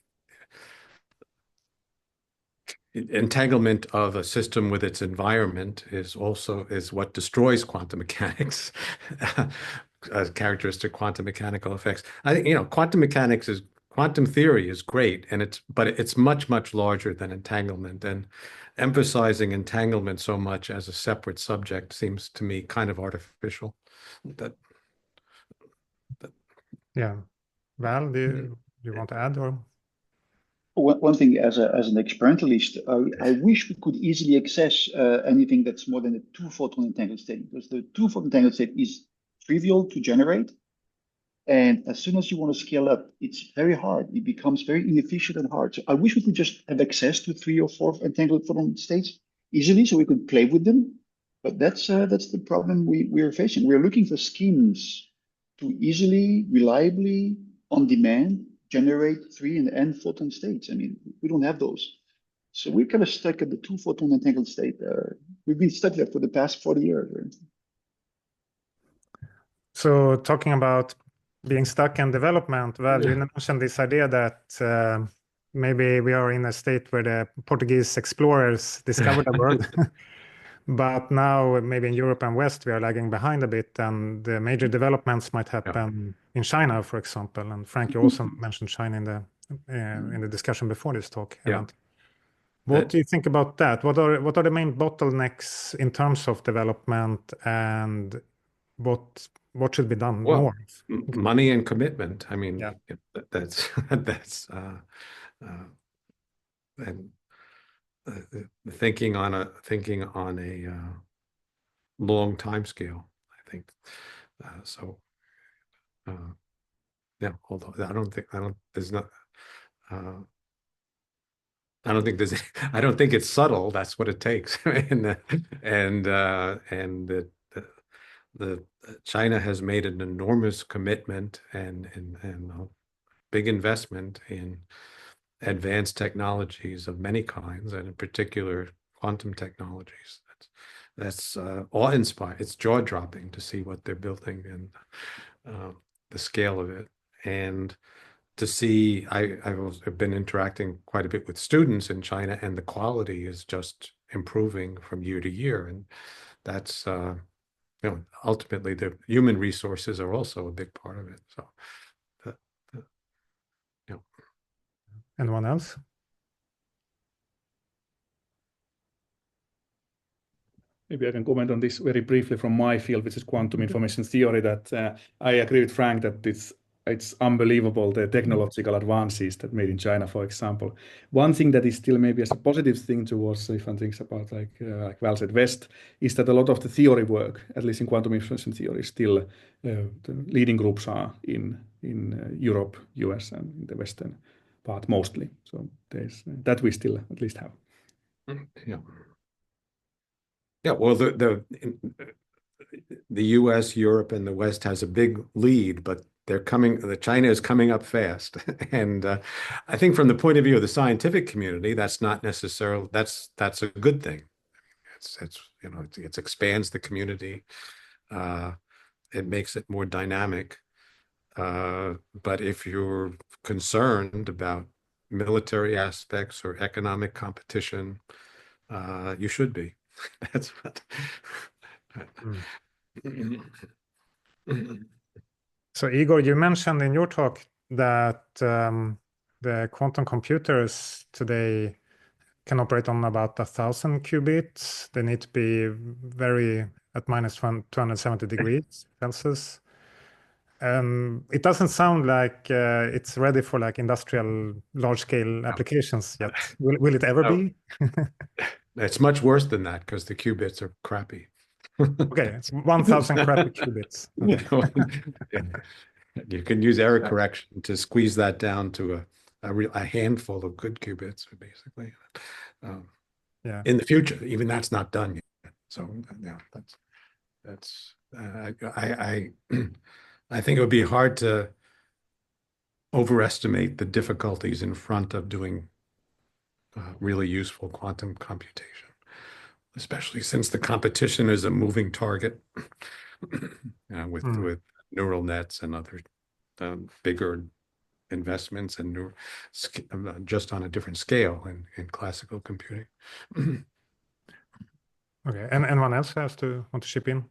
entanglement of a system with its environment is what destroys quantum mechanics, characteristic quantum mechanical effects. I think, quantum theory is great, but it's much, much larger than entanglement, and emphasizing entanglement so much as a separate subject seems to me kind of artificial. Yeah. Val, do you want to add, or? One thing, as an experimentalist, I wish we could easily access anything that's more than a 2-photon entangled state, because the 2-photon entangled state is trivial to generate. And as soon as you want to scale up, it's very hard. It becomes very inefficient and hard. So I wish we could just have access to 3 or 4 entangled photon states easily, so we could play with them. But that's the problem we are facing. We're looking for schemes to easily, reliably, on demand, generate 3 and n photon states. I mean, we don't have those. So we're kind of stuck at the 2-photon entangled state. We've been stuck there for the past 40 years. So talking about being stuck in development, well, you mentioned this idea that maybe we are in a state where the Portuguese explorers discovered the world. But now maybe in Europe and West, we are lagging behind a bit, and the major developments might happen in China, for example. And Frank, you also mentioned China in the discussion before this talk. Yeah. What do you think about that? What are the main bottlenecks in terms of development, and what should be done more? Money and commitment. I mean, that's and thinking on a long time scale, I think. Although I don't think it's subtle. That's what it takes. China has made an enormous commitment and a big investment in advanced technologies of many kinds, and in particular quantum technologies. That's awe-inspiring. It's jaw-dropping to see what they're building and the scale of it. And to see, I've been interacting quite a bit with students in China, and the quality is just improving from year to year. And that's, ultimately the human resources are also a big part of it. So, Anyone else? Maybe I can comment on this very briefly from my field, which is quantum information theory, that I agree with Frank that it's unbelievable, the technological advances that made in China, for example. One thing that is still maybe as a positive thing towards, if one thinks about like Val said, West, is that a lot of the theory work, at least in quantum information theory, still the leading groups are in Europe, US, and in the Western part mostly. So there's that we still at least have. Well, the US, Europe, and the West has a big lead, but China is coming up fast. And I think from the point of view of the scientific community, that's not necessarily, that's a good thing. It expands the community. It makes it more dynamic. But if you're concerned about military aspects or economic competition, you should be. That's what. So Igor, you mentioned in your talk that the quantum computers today can operate on about 1,000 qubits. They need to be very at minus 270 degrees Celsius. It doesn't sound like it's ready for like industrial large-scale applications yet. Will it ever be? It's much worse than that because the qubits are crappy. Okay, it's 1,000 crappy qubits. Okay. You can use error correction to squeeze that down to a handful of good qubits, basically. Yeah. In the future, even that's not done yet. So yeah, that's I think it would be hard to overestimate the difficulties in front of doing really useful quantum computation, especially since the competition is a moving target with neural nets and other bigger investments and just on a different scale in classical computing. Okay, and anyone else want to chip in?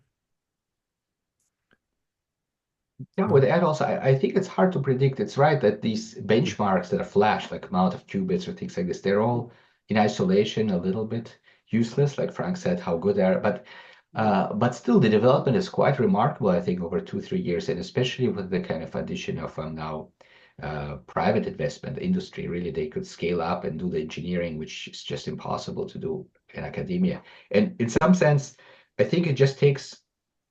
Yeah, with that also, I think it's hard to predict. It's right that these benchmarks that are flashed, like amount of qubits or things like this, they're all in isolation a little bit useless, like Frank said, how good they are. But still, the development is quite remarkable, I think, over 2-3 years, and especially with the kind of addition of now private investment industry. Really, they could scale up and do the engineering, which is just impossible to do in academia. And in some sense, I think it just takes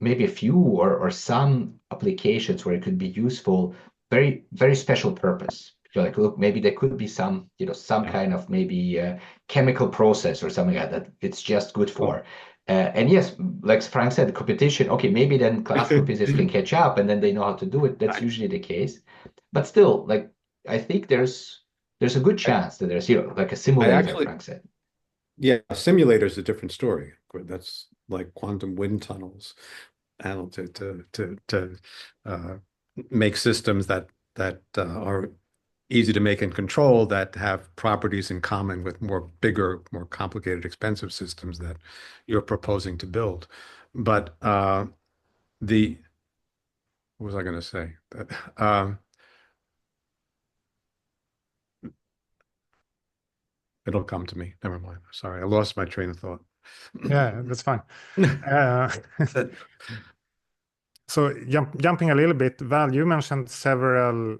maybe a few or some applications where it could be useful, very, very special purpose. Like, look, maybe there could be some, some kind of maybe chemical process or something like that it's just good for. And yes, like Frank said, the competition, okay, maybe then classical physics can catch up and then they know how to do it. That's usually the case. But still, like, I think there's a good chance that there's, like a simulator, Frank said. Yeah, simulators is a different story. That's like quantum wind tunnels, and to make systems that are easy to make and control, that have properties in common with bigger, more complicated, expensive systems that you're proposing to build. But what was I going to say? It'll come to me. Never mind. Sorry, I lost my train of thought. Yeah, that's fine. So jumping a little bit, Val, you mentioned several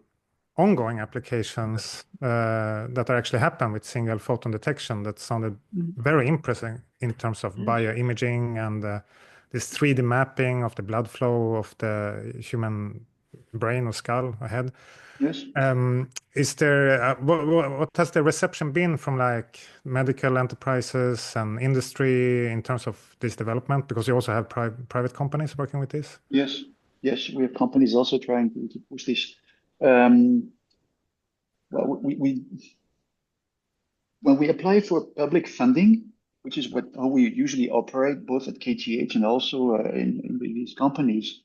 ongoing applications that are actually happen with single photon detection that sounded very impressive in terms of bioimaging and this 3D mapping of the blood flow of the human brain or skull ahead. Yes. Is there what has the reception been from like medical enterprises and industry in terms of this development? Because you also have private companies working with this. Yes, we have companies also trying to push this. Well, when we apply for public funding, which is how we usually operate, both at KTH and also in these companies,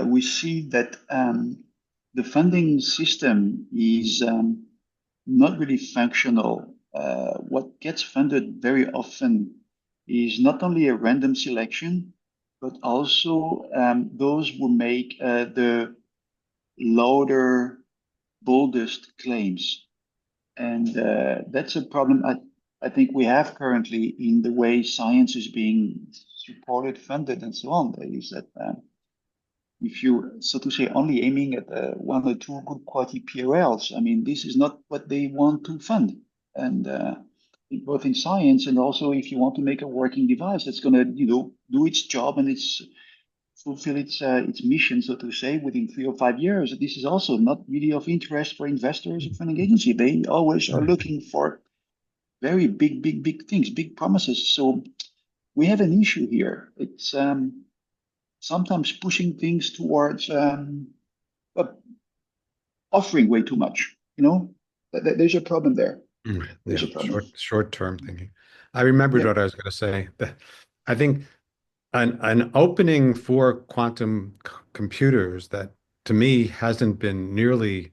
we see that the funding system is not really functional. What gets funded very often is not only a random selection, but also those who make the louder, boldest claims. And that's a problem I think we have currently in the way science is being supported, funded, and so on. Is that if you, so to say, only aiming at 1 or 2 good quality PRLs, I mean, this is not what they want to fund. And both in science and also if you want to make a working device that's going to, do its job and fulfill its mission, so to say, within 3 or 5 years. This is also not really of interest for investors or funding agency. They always are looking for very big things, big promises. So we have an issue here. It's sometimes pushing things towards offering way too much. There's a problem there. There's a problem. Short-term thinking. I remembered what I was going to say. I think an opening for quantum computers that, to me, hasn't been nearly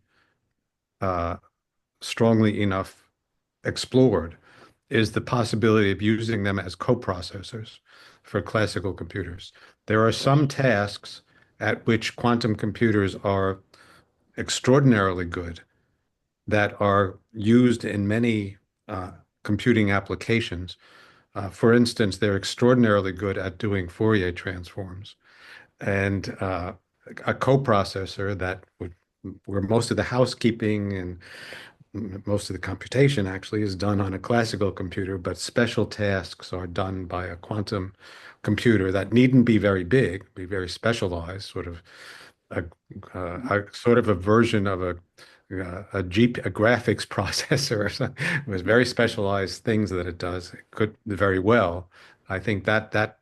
strongly enough explored is the possibility of using them as coprocessors for classical computers. There are some tasks at which quantum computers are extraordinarily good that are used in many computing applications. For instance, they're extraordinarily good at doing Fourier transforms. And a coprocessor where most of the housekeeping and most of the computation actually is done on a classical computer, but special tasks are done by a quantum computer that needn't be very big, be very specialized, sort of a version of a graphics processor or something. It was very specialized things that it does. It could very well. I think that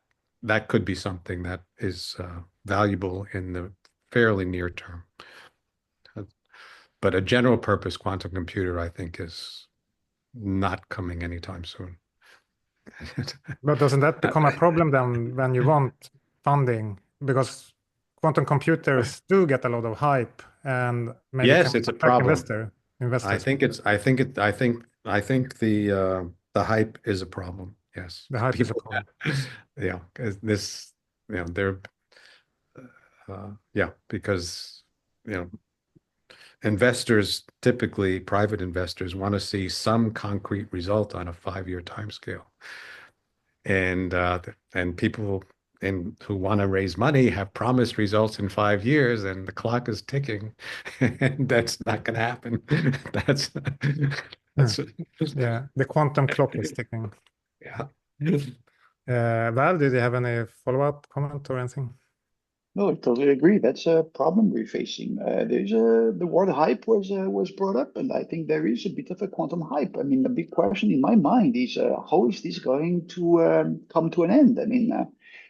could be something that is valuable in the fairly near term. But a general purpose quantum computer, I think, is not coming anytime soon. But doesn't that become a problem then when you want funding? Because quantum computers do get a lot of hype and maybe Yes, can it's a attract problem. investors. I think the hype is a problem. Yes. The hype is a problem. Yeah, 'cause this, they're because investors, typically private investors, want to see some concrete result on a 5-year timescale, and people who want to raise money have promised results in 5 years, and the clock is ticking, and that's not going to happen. That's Yeah, the quantum clock is ticking. yeah. Val, did you have any follow-up comment or anything? No, I totally agree. That's a problem we're facing. The word hype was brought up, and I think there is a bit of a quantum hype. I mean, the big question in my mind is how is this going to come to an end? I mean,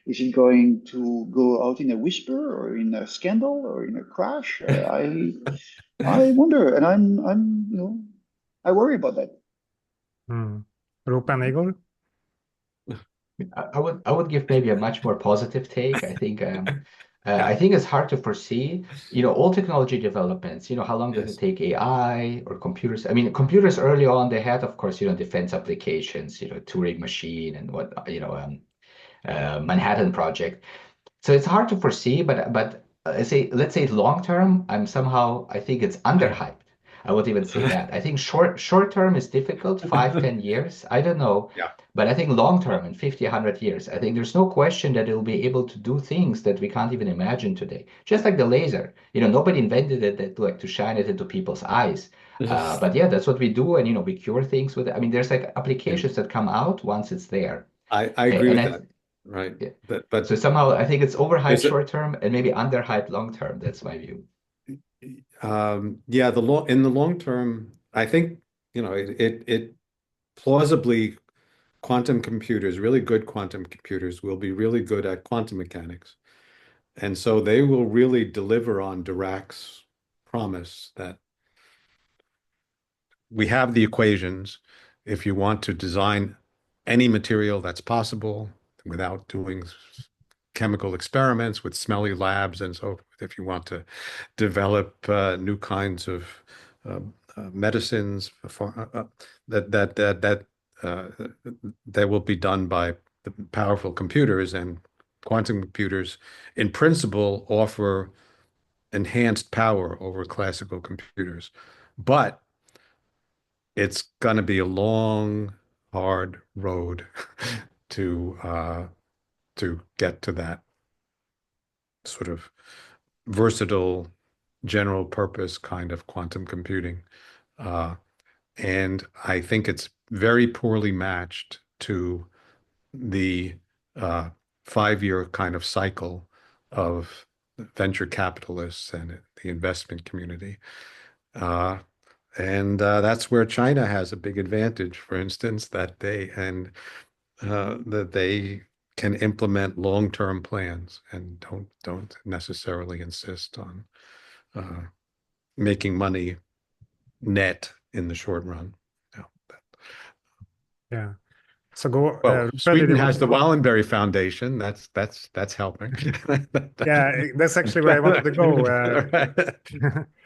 is it going to go out in a whisper, or in a scandal, or in a crash? I wonder, and I worry about that. Roope and Igor? I would give maybe a much more positive take. I think I think it's hard to foresee, all technology developments, how long does it take AI or computers? I mean, computers early on, they had, of course, defense applications, Turing machine and Manhattan Project. So it's hard to foresee, but let's say long term, I think it's underhyped. I would even say that. I think short term is difficult, 5, 10 years. I don't know. Yeah. But I think long term, in 50, 100 years, I think there's no question that it'll be able to do things that we can't even imagine today. Just like the laser. Nobody invented it to shine it into people's eyes. But yeah, that's what we do. And, we cure things with it. I mean, there's like applications that come out once it's there. I agree with that. Right. Yeah. But so somehow I think it's overhyped short term and maybe underhyped long term. That's my view. Yeah, in the long term, I think, it plausibly quantum computers, really good quantum computers, will be really good at quantum mechanics. And so they will really deliver on Dirac's promise that we have the equations. If you want to design any material that's possible without doing chemical experiments with smelly labs and so forth, if you want to develop new kinds of medicines that will be done by the powerful computers, and quantum computers in principle offer enhanced power over classical computers. But it's going to be a long, hard road to get to that sort of versatile, general purpose kind of quantum computing. And I think it's very poorly matched to the 5-year kind of cycle of venture capitalists and the investment community. And that's where China has a big advantage, for instance, that they can implement long-term plans and don't necessarily insist on making money net in the short run. Yeah. So go. Well, Sweden has the Wallenberg Foundation. That's helping. Yeah, that's actually where I wanted to go.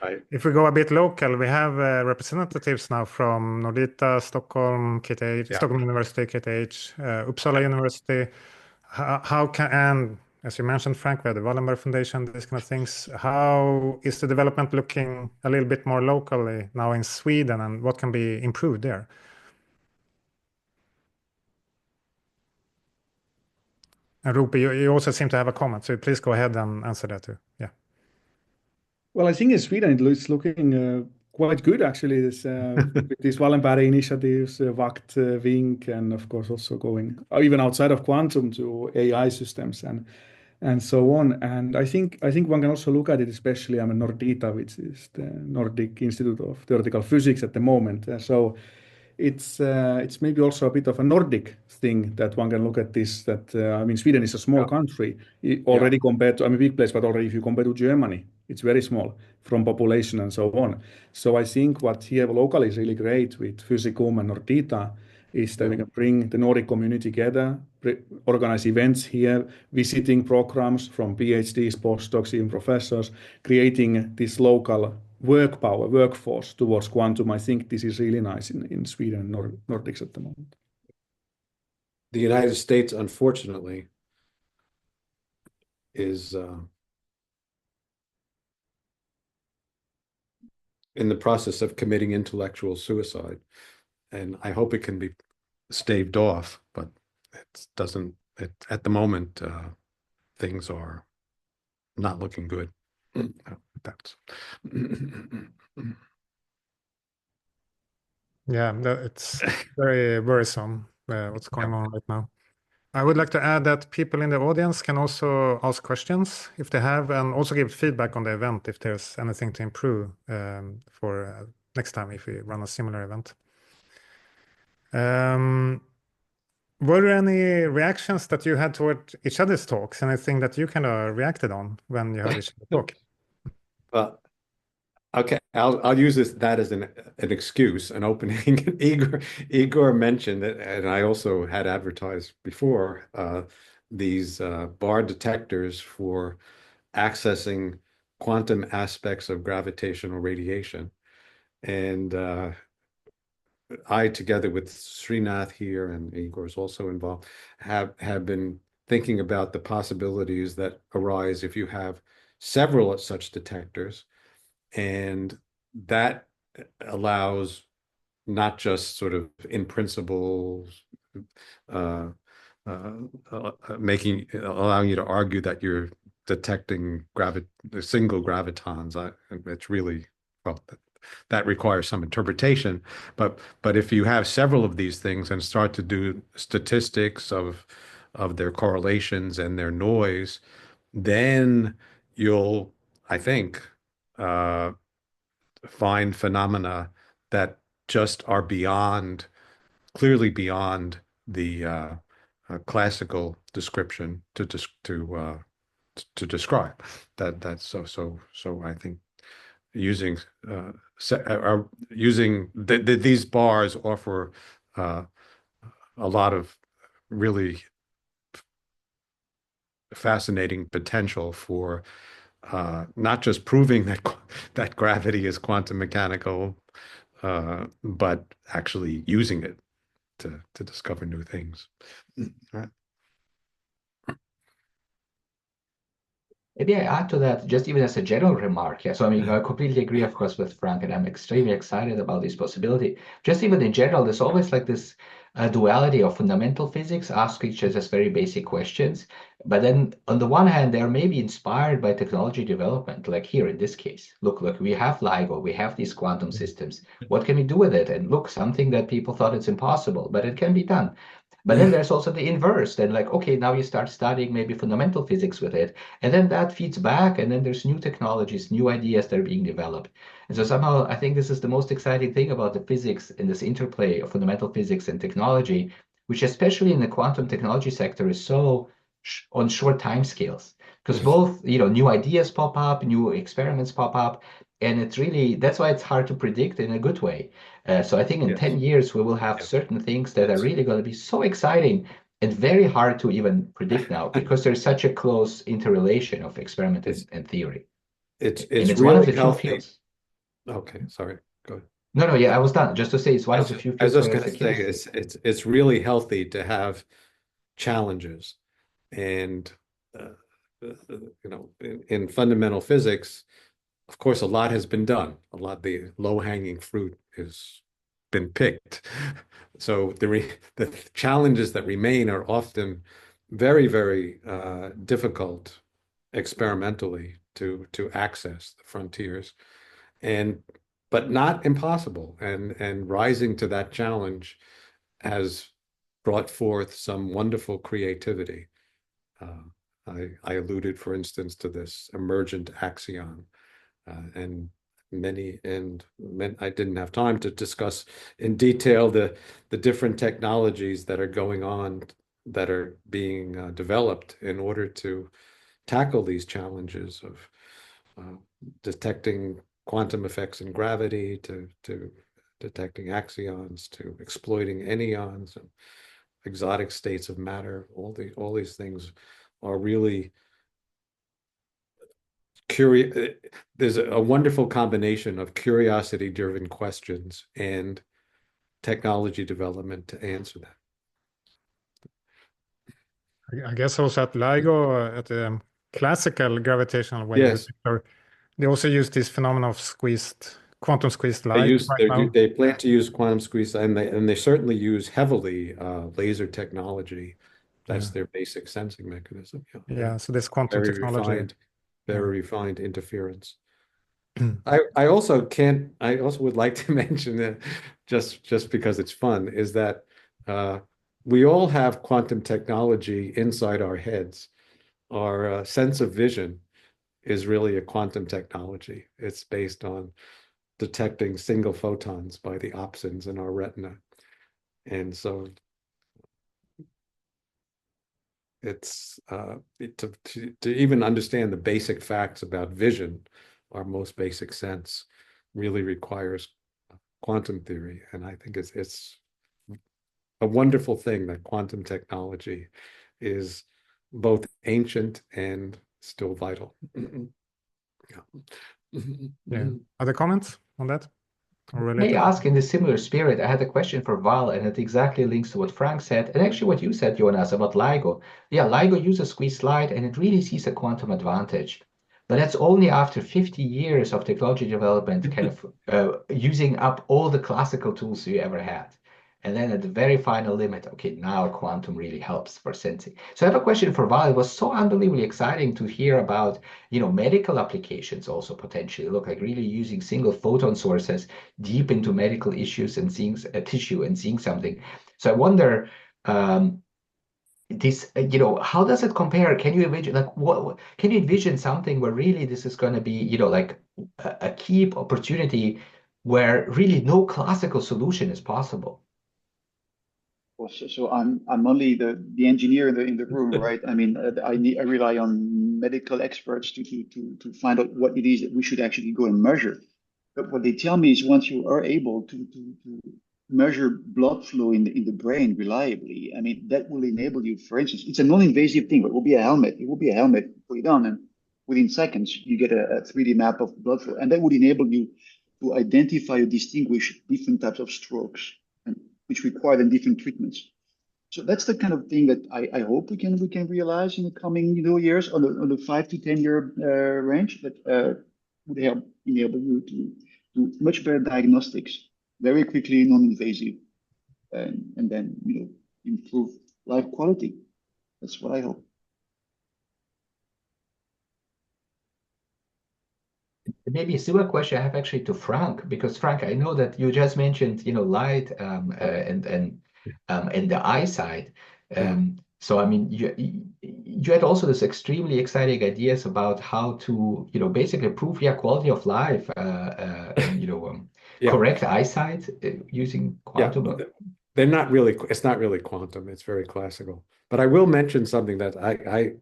Right. If we go a bit local, we have representatives now from Nordita, Stockholm, KTH, Yeah. Stockholm University, KTH, Uppsala University. How can, and as you mentioned, Frank, we have the Wallenberg Foundation, these kind of things. How is the development looking a little bit more locally now in Sweden, and what can be improved there? And Roope, you also seem to have a comment, so please go ahead and answer that too. Yeah. Well, I think in Sweden it's looking quite good actually. This with these Wallenberg initiatives, VACT, WINK, and of course also going even outside of quantum to AI systems and so on. And I think one can also look at it, especially Nordita, which is the Nordic Institute of Theoretical Physics at the moment. So it's maybe also a bit of a Nordic thing that one can look at this. That Sweden is a small country already compared to big place, but already if you compare to Germany, it's very small from population and so on. So I think what here locally is really great with Fysikum and Nordita is that we can bring the Nordic community together, organize events here, visiting programs from PhDs, postdocs, even professors, creating this local workforce towards quantum. I think this is really nice in Sweden and Nordics at the moment. The United States, unfortunately, is in the process of committing intellectual suicide. And I hope it can be staved off, but it doesn't. At the moment, things are not looking good. That's Yeah, it's very worrisome what's going on right now. I would like to add that people in the audience can also ask questions if they have, and also give feedback on the event if there's anything to improve for next time if we run a similar event. Were there any reactions that you had toward each other's talks? Anything that you kind of reacted on when you heard each other talk? Okay, I'll use that as an excuse, an opening. Igor mentioned it, and I also had advertised before these bar detectors for accessing quantum aspects of gravitational radiation, and I, together with Srinath here, and Igor's also involved, have been thinking about the possibilities that arise if you have several such detectors. And that allows not just sort of in principle allowing you to argue that you're detecting single gravitons. It's really, well, that requires some interpretation. But if you have several of these things and start to do statistics of their correlations and their noise, then you'll, I think, find phenomena that just are clearly beyond the classical description to describe. That's so. I think using these bars offer a lot of really fascinating potential for not just proving that gravity is quantum mechanical, but actually using it to discover new things. Right. Maybe I add to that, just even as a general remark. Yeah, so I completely agree, of course, with Frank, and I'm extremely excited about this possibility. Just even in general, there's always like this duality of fundamental physics, ask each other very basic questions. But then on the one hand, they're maybe inspired by technology development, like here in this case. Look, we have LIGO, we have these quantum systems. What can we do with it? And look, something that people thought it's impossible, but it can be done. But then there's also the inverse. Then like, okay, now you start studying maybe fundamental physics with it. And then that feeds back. And then there's new technologies, new ideas that are being developed. And so somehow I think this is the most exciting thing about the physics and this interplay of fundamental physics and technology, which especially in the quantum technology sector is so on short time scales. Because both, new ideas pop up, new experiments pop up. And it's really, that's why it's hard to predict in a good way. So I think in 10 years, we will have certain things that are really going to be so exciting and very hard to even predict now because there's such a close interrelation of experiment and theory. It's one really of the few healthy. fields. Okay, sorry. Go ahead. No, yeah, I was done. Just to say, it's one of the few I was fields just where going to say it's really healthy to have challenges, and in fundamental physics, of course, a lot has been done. A lot, the low-hanging fruit has been picked. So the challenges that remain are often very, very difficult experimentally to access the frontiers, but not impossible. And rising to that challenge has brought forth some wonderful creativity. I alluded, for instance, to this emergent axion, and I didn't have time to discuss in detail the different technologies that are going on, that are being developed in order to tackle these challenges of detecting quantum effects in gravity, to detecting axions, to exploiting anyons and exotic states of matter. All these things are really curious. There's a wonderful combination of curiosity-driven questions and technology development to answer that. I guess also at LIGO, at the classical gravitational wave detector, they also use this phenomenon of quantum squeezed light. They plan to use quantum squeezed, and they certainly use heavily laser technology. That's their basic sensing mechanism. Yeah, so this quantum technology. Very refined interference. I also would like to mention that just because it's fun, is that we all have quantum technology inside our heads. Our sense of vision is really a quantum technology. It's based on detecting single photons by the opsins in our retina. And so it's to even understand the basic facts about vision, our most basic sense, really requires quantum theory. And I think it's a wonderful thing that quantum technology is both ancient and still vital. Yeah. Other comments on that? May I ask in the similar spirit? I had a question for Val, and it exactly links to what Frank said, and actually what you said, Jonas, about LIGO. Yeah, LIGO uses squeezed light, and it really sees a quantum advantage. But that's only after 50 years of technology development, kind of using up all the classical tools you ever had. And then at the very final limit, okay, now quantum really helps for sensing. So I have a question for Val. It was so unbelievably exciting to hear about, medical applications also potentially. Look, like really using single photon sources deep into medical issues and seeing a tissue and seeing something. So I wonder, this, how does it compare? Can you envision, like, what can you envision something where really this is going to be, like a key opportunity where really no classical solution is possible? So I'm only the engineer in the room, right? I mean, I rely on medical experts to find out what it is that we should actually go and measure. But what they tell me is once you are able to measure blood flow in the brain reliably, I mean, that will enable you, for instance, it's a non-invasive thing, but it will be a helmet. It will be a helmet, put it on, and within seconds, you get a 3D map of blood flow. And that would enable you to identify or distinguish different types of strokes, which require then different treatments. So that's the kind of thing that I hope we can realize in the coming years on the 5 to 10 year range, that would help enable you to do much better diagnostics very quickly, non-invasive, and then improve life quality. That's what I hope. Maybe a similar question I have actually to Frank, because Frank, I know that you just mentioned, light and the eyesight. So I mean, you had also this extremely exciting ideas about how to, basically improve quality of life and correct eyesight using quantum. Yeah. They're not really. It's not really quantum. It's very classical. But I will mention something that I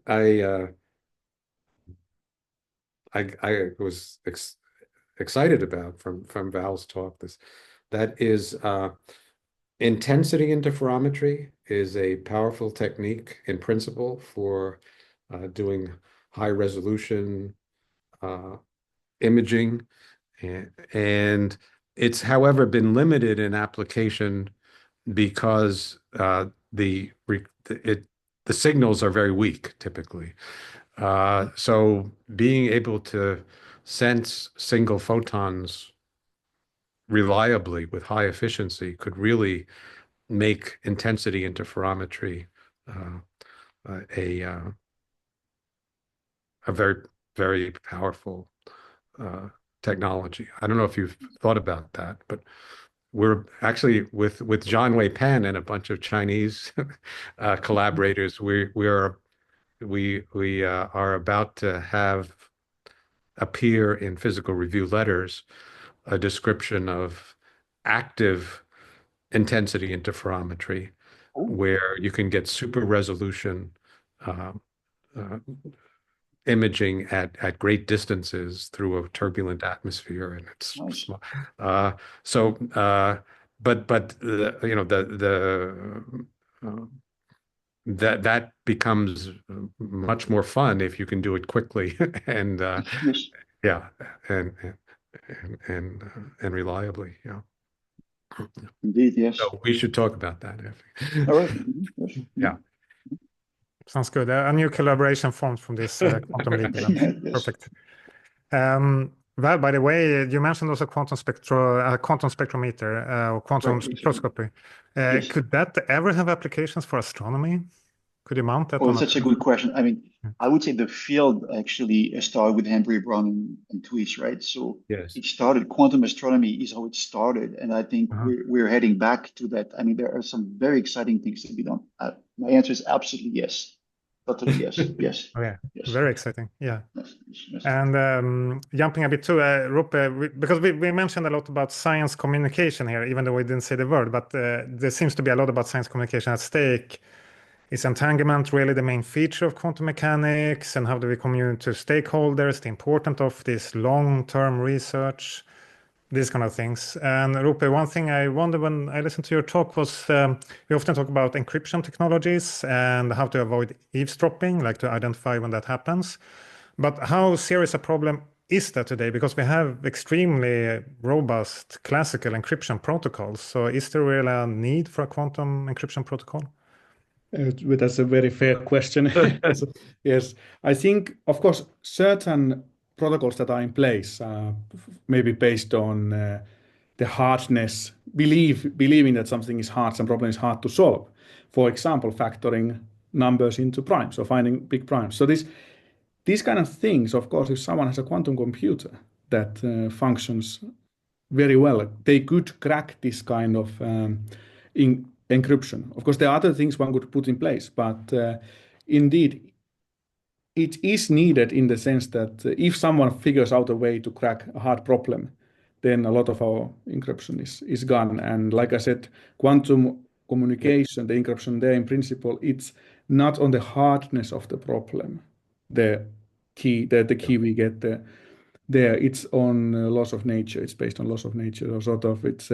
was excited about from Val's talk. That is intensity interferometry is a powerful technique in principle for doing high resolution imaging, and it's, however, been limited in application because the signals are very weak typically. So being able to sense single photons reliably with high efficiency could really make intensity interferometry a very, very powerful technology. I don't know if you've thought about that, but we're actually with Zhang Wei-Pan and a bunch of Chinese collaborators. We are about to have appear in Physical Review Letters a description of active intensity interferometry, where you can get super resolution imaging at great distances through a turbulent atmosphere, and it's small. That becomes much more fun if you can do it quickly and and reliably. Indeed, yes. So we should talk about that. All right. Yeah. Sounds good. A new collaboration formed from this quantum leap event. Yes. Perfect. Well, by the way, you mentioned also quantum spectrometer or quantum spectroscopy. Yes. Could that ever have applications for astronomy? Could you mount that? Oh, such a good question. I mean, I would say the field actually started with Henry Brown and Twiss, right? So yes, it started, quantum astronomy is how it started. And I think we're heading back to that. I mean, there are some very exciting things to be done. My answer is absolutely yes. Totally yes. Yes. Oh, yeah. Yes. Very exciting. Yeah. Yes. And jumping a bit to Roope, because we mentioned a lot about science communication here, even though we didn't say the word, but there seems to be a lot about science communication at stake. Is entanglement really the main feature of quantum mechanics? And how do we communicate to stakeholders the importance of this long-term research? These kind of things. And Roope, one thing I wonder when I listened to your talk was we often talk about encryption technologies and how to avoid eavesdropping, like to identify when that happens. But how serious a problem is that today? Because we have extremely robust classical encryption protocols. So is there really a need for a quantum encryption protocol? That's a very fair question. Yes, I think, of course, certain protocols that are in place, maybe based on the hardness, believing that something is hard, some problem is hard to solve. For example, factoring numbers into primes or finding big primes. So these kind of things, of course, if someone has a quantum computer that functions very well, they could crack this kind of encryption. Of course, there are other things one could put in place, but indeed, it is needed in the sense that if someone figures out a way to crack a hard problem, then a lot of our encryption is gone. And like I said, quantum communication, the encryption there in principle, it's not on the hardness of the problem. The key we get there, it's on laws of nature. It's based on laws of nature, or sort of. It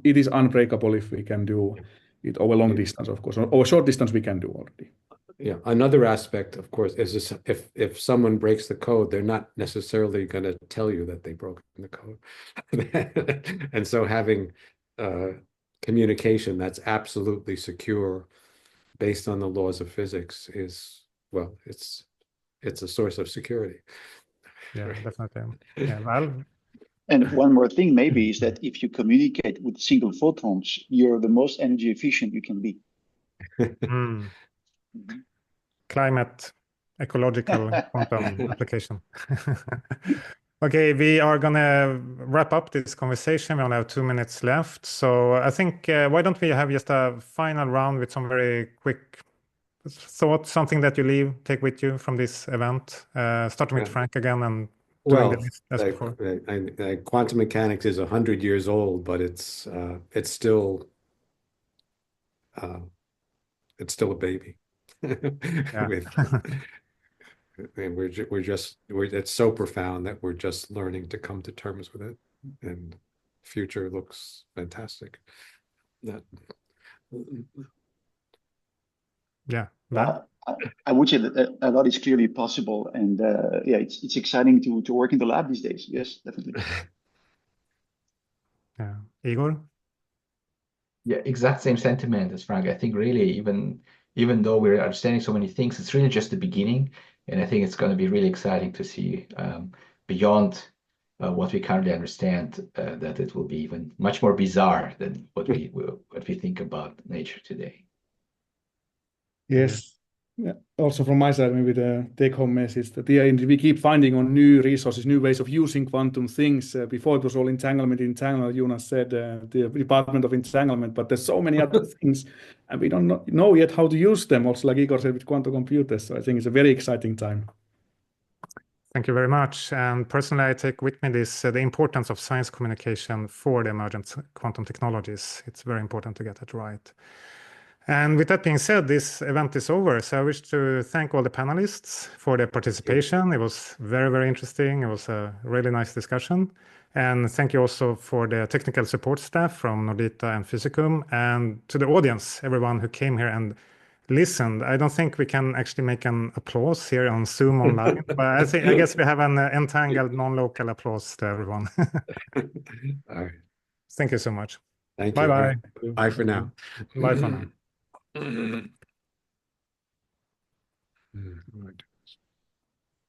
is unbreakable if we can do it over long distance, of course. Over short distance, we can do already. Yeah. Another aspect, of course, is this, if someone breaks the code, they're not necessarily going to tell you that they broke the code. And so having communication that's absolutely secure based on the laws of physics is, well, it's a source of security. Yeah, definitely. Yeah, well. And one more thing maybe is that if you communicate with single photons, you're the most energy efficient you can be. Climate, ecological quantum application. Okay, we are going to wrap up this conversation. We only have 2 minutes left. So I think, why don't we have just a final round with some very quick thoughts, something that you take with you from this event, starting with Frank again and doing the list as before. Quantum mechanics is 100 years old, but it's still a baby. Yeah. and it's so profound that we're just learning to come to terms with it, and future looks fantastic. Yeah. I would say that a lot is clearly possible, and yeah, it's exciting to work in the lab these days. Yes, definitely. Yeah. Igor? Yeah, exact same sentiment as Frank. I think really even though we're understanding so many things, it's really just the beginning, and I think it's going to be really exciting to see beyond what we currently understand, that it will be even much more bizarre than what we think about nature today. Yes. Yeah. Also from my side, maybe the take-home message that we keep finding on new resources, new ways of using quantum things. Before it was all entanglement, Jonas said, the Department of Entanglement, but there's so many other things, and we don't know yet how to use them. Also, like Igor said, with quantum computers. So I think it's a very exciting time. Thank you very much. And personally, I take with me this the importance of science communication for the emergent quantum technologies. It's very important to get it right. And with that being said, this event is over. So I wish to thank all the panelists for their participation. It was very, very interesting. It was a really nice discussion. And thank you also for the technical support staff from Nordita and Fysikum, and to the audience, everyone who came here and listened. I don't think we can actually make an applause here on Zoom online, but I guess we have an entangled non-local applause to everyone. All right. Thank you so much. Thank you. Bye-bye. Bye for now. Bye for now. Right.